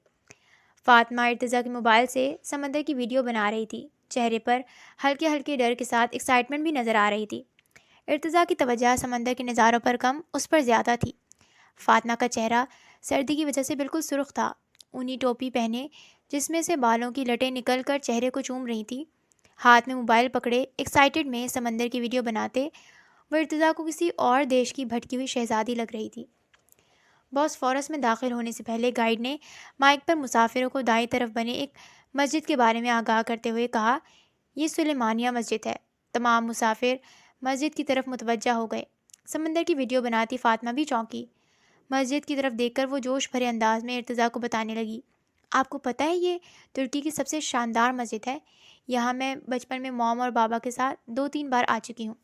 فاطمہ ارتضیٰ کے موبائل سے سمندر کی ویڈیو بنا رہی تھی، چہرے پر ہلکے ڈر کے ساتھ ایکسائٹمنٹ بھی نظر آ رہی تھی۔ ارتضیٰ کی توجہ سمندر کے نظاروں پر کم، اس پر زیادہ تھی۔ فاطمہ کا چہرہ سردی کی وجہ سے بالکل سرخ تھا، اونی ٹوپی پہنے جس میں سے بالوں کی لٹیں نکل کر چہرے کو چوم رہی تھی، ہاتھ میں موبائل پکڑے ایکسائٹڈ میں سمندر کی ویڈیو بناتے وہ ارتضیٰ کو کسی اور دیش کی بھٹکی ہوئی شہزادی لگ رہی تھی۔ باسفورس میں داخل ہونے سے پہلے گائیڈ نے مائک پر مسافروں کو دائیں طرف بنے ایک مسجد کے بارے میں آگاہ کرتے ہوئے کہا، یہ سلیمانیہ مسجد ہے۔ تمام مسافر مسجد کی طرف متوجہ ہو گئے۔ سمندر کی ویڈیو بناتی فاطمہ بھی چونکی۔ مسجد کی طرف دیکھ کر وہ جوش بھرے انداز میں ارتضیٰ کو بتانے لگی، آپ کو پتہ ہے یہ ترکی کی سب سے شاندار مسجد ہے، یہاں میں بچپن میں موم اور بابا کے ساتھ 2-3 بار آ چکی ہوں۔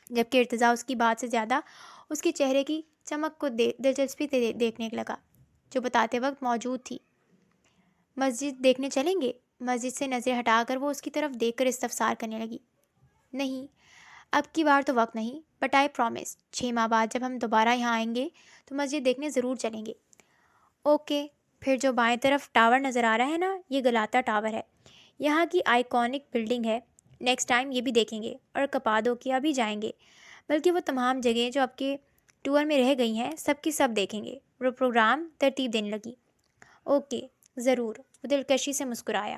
جبکہ ارتضیٰ اس کی بات سے زیادہ اس کے چہرے کی چمک کو دلچسپی سے دیکھنے لگا، جو بتاتے وقت موجود تھی۔ مسجد دیکھنے چلیں گے؟ مسجد سے نظر ہٹا کر وہ اس کی طرف دیکھ کر استفسار کرنے لگی۔ نہیں، اب کی بار تو وقت نہیں، بٹ آئی پرومس 6 ماہ بعد جب ہم دوبارہ یہاں آئیں گے تو مسجد دیکھنے ضرور چلیں گے۔ اوکے، پھر جو بائیں طرف ٹاور نظر آ رہا ہے نا، یہ گلاتا ٹاور ہے، یہاں کی آئیکونک بلڈنگ ہے۔ نیکسٹ ٹائم یہ بھی دیکھیں گے اور کپادوکیا بھی جائیں گے، بلکہ وہ تمام جگہیں جو آپ کے ٹور میں رہ گئی ہیں سب کی سب دیکھیں گے۔ وہ پروگرام ترتیب دینے لگی۔ اوکے، ضرور، وہ دلکشی سے مسکرایا۔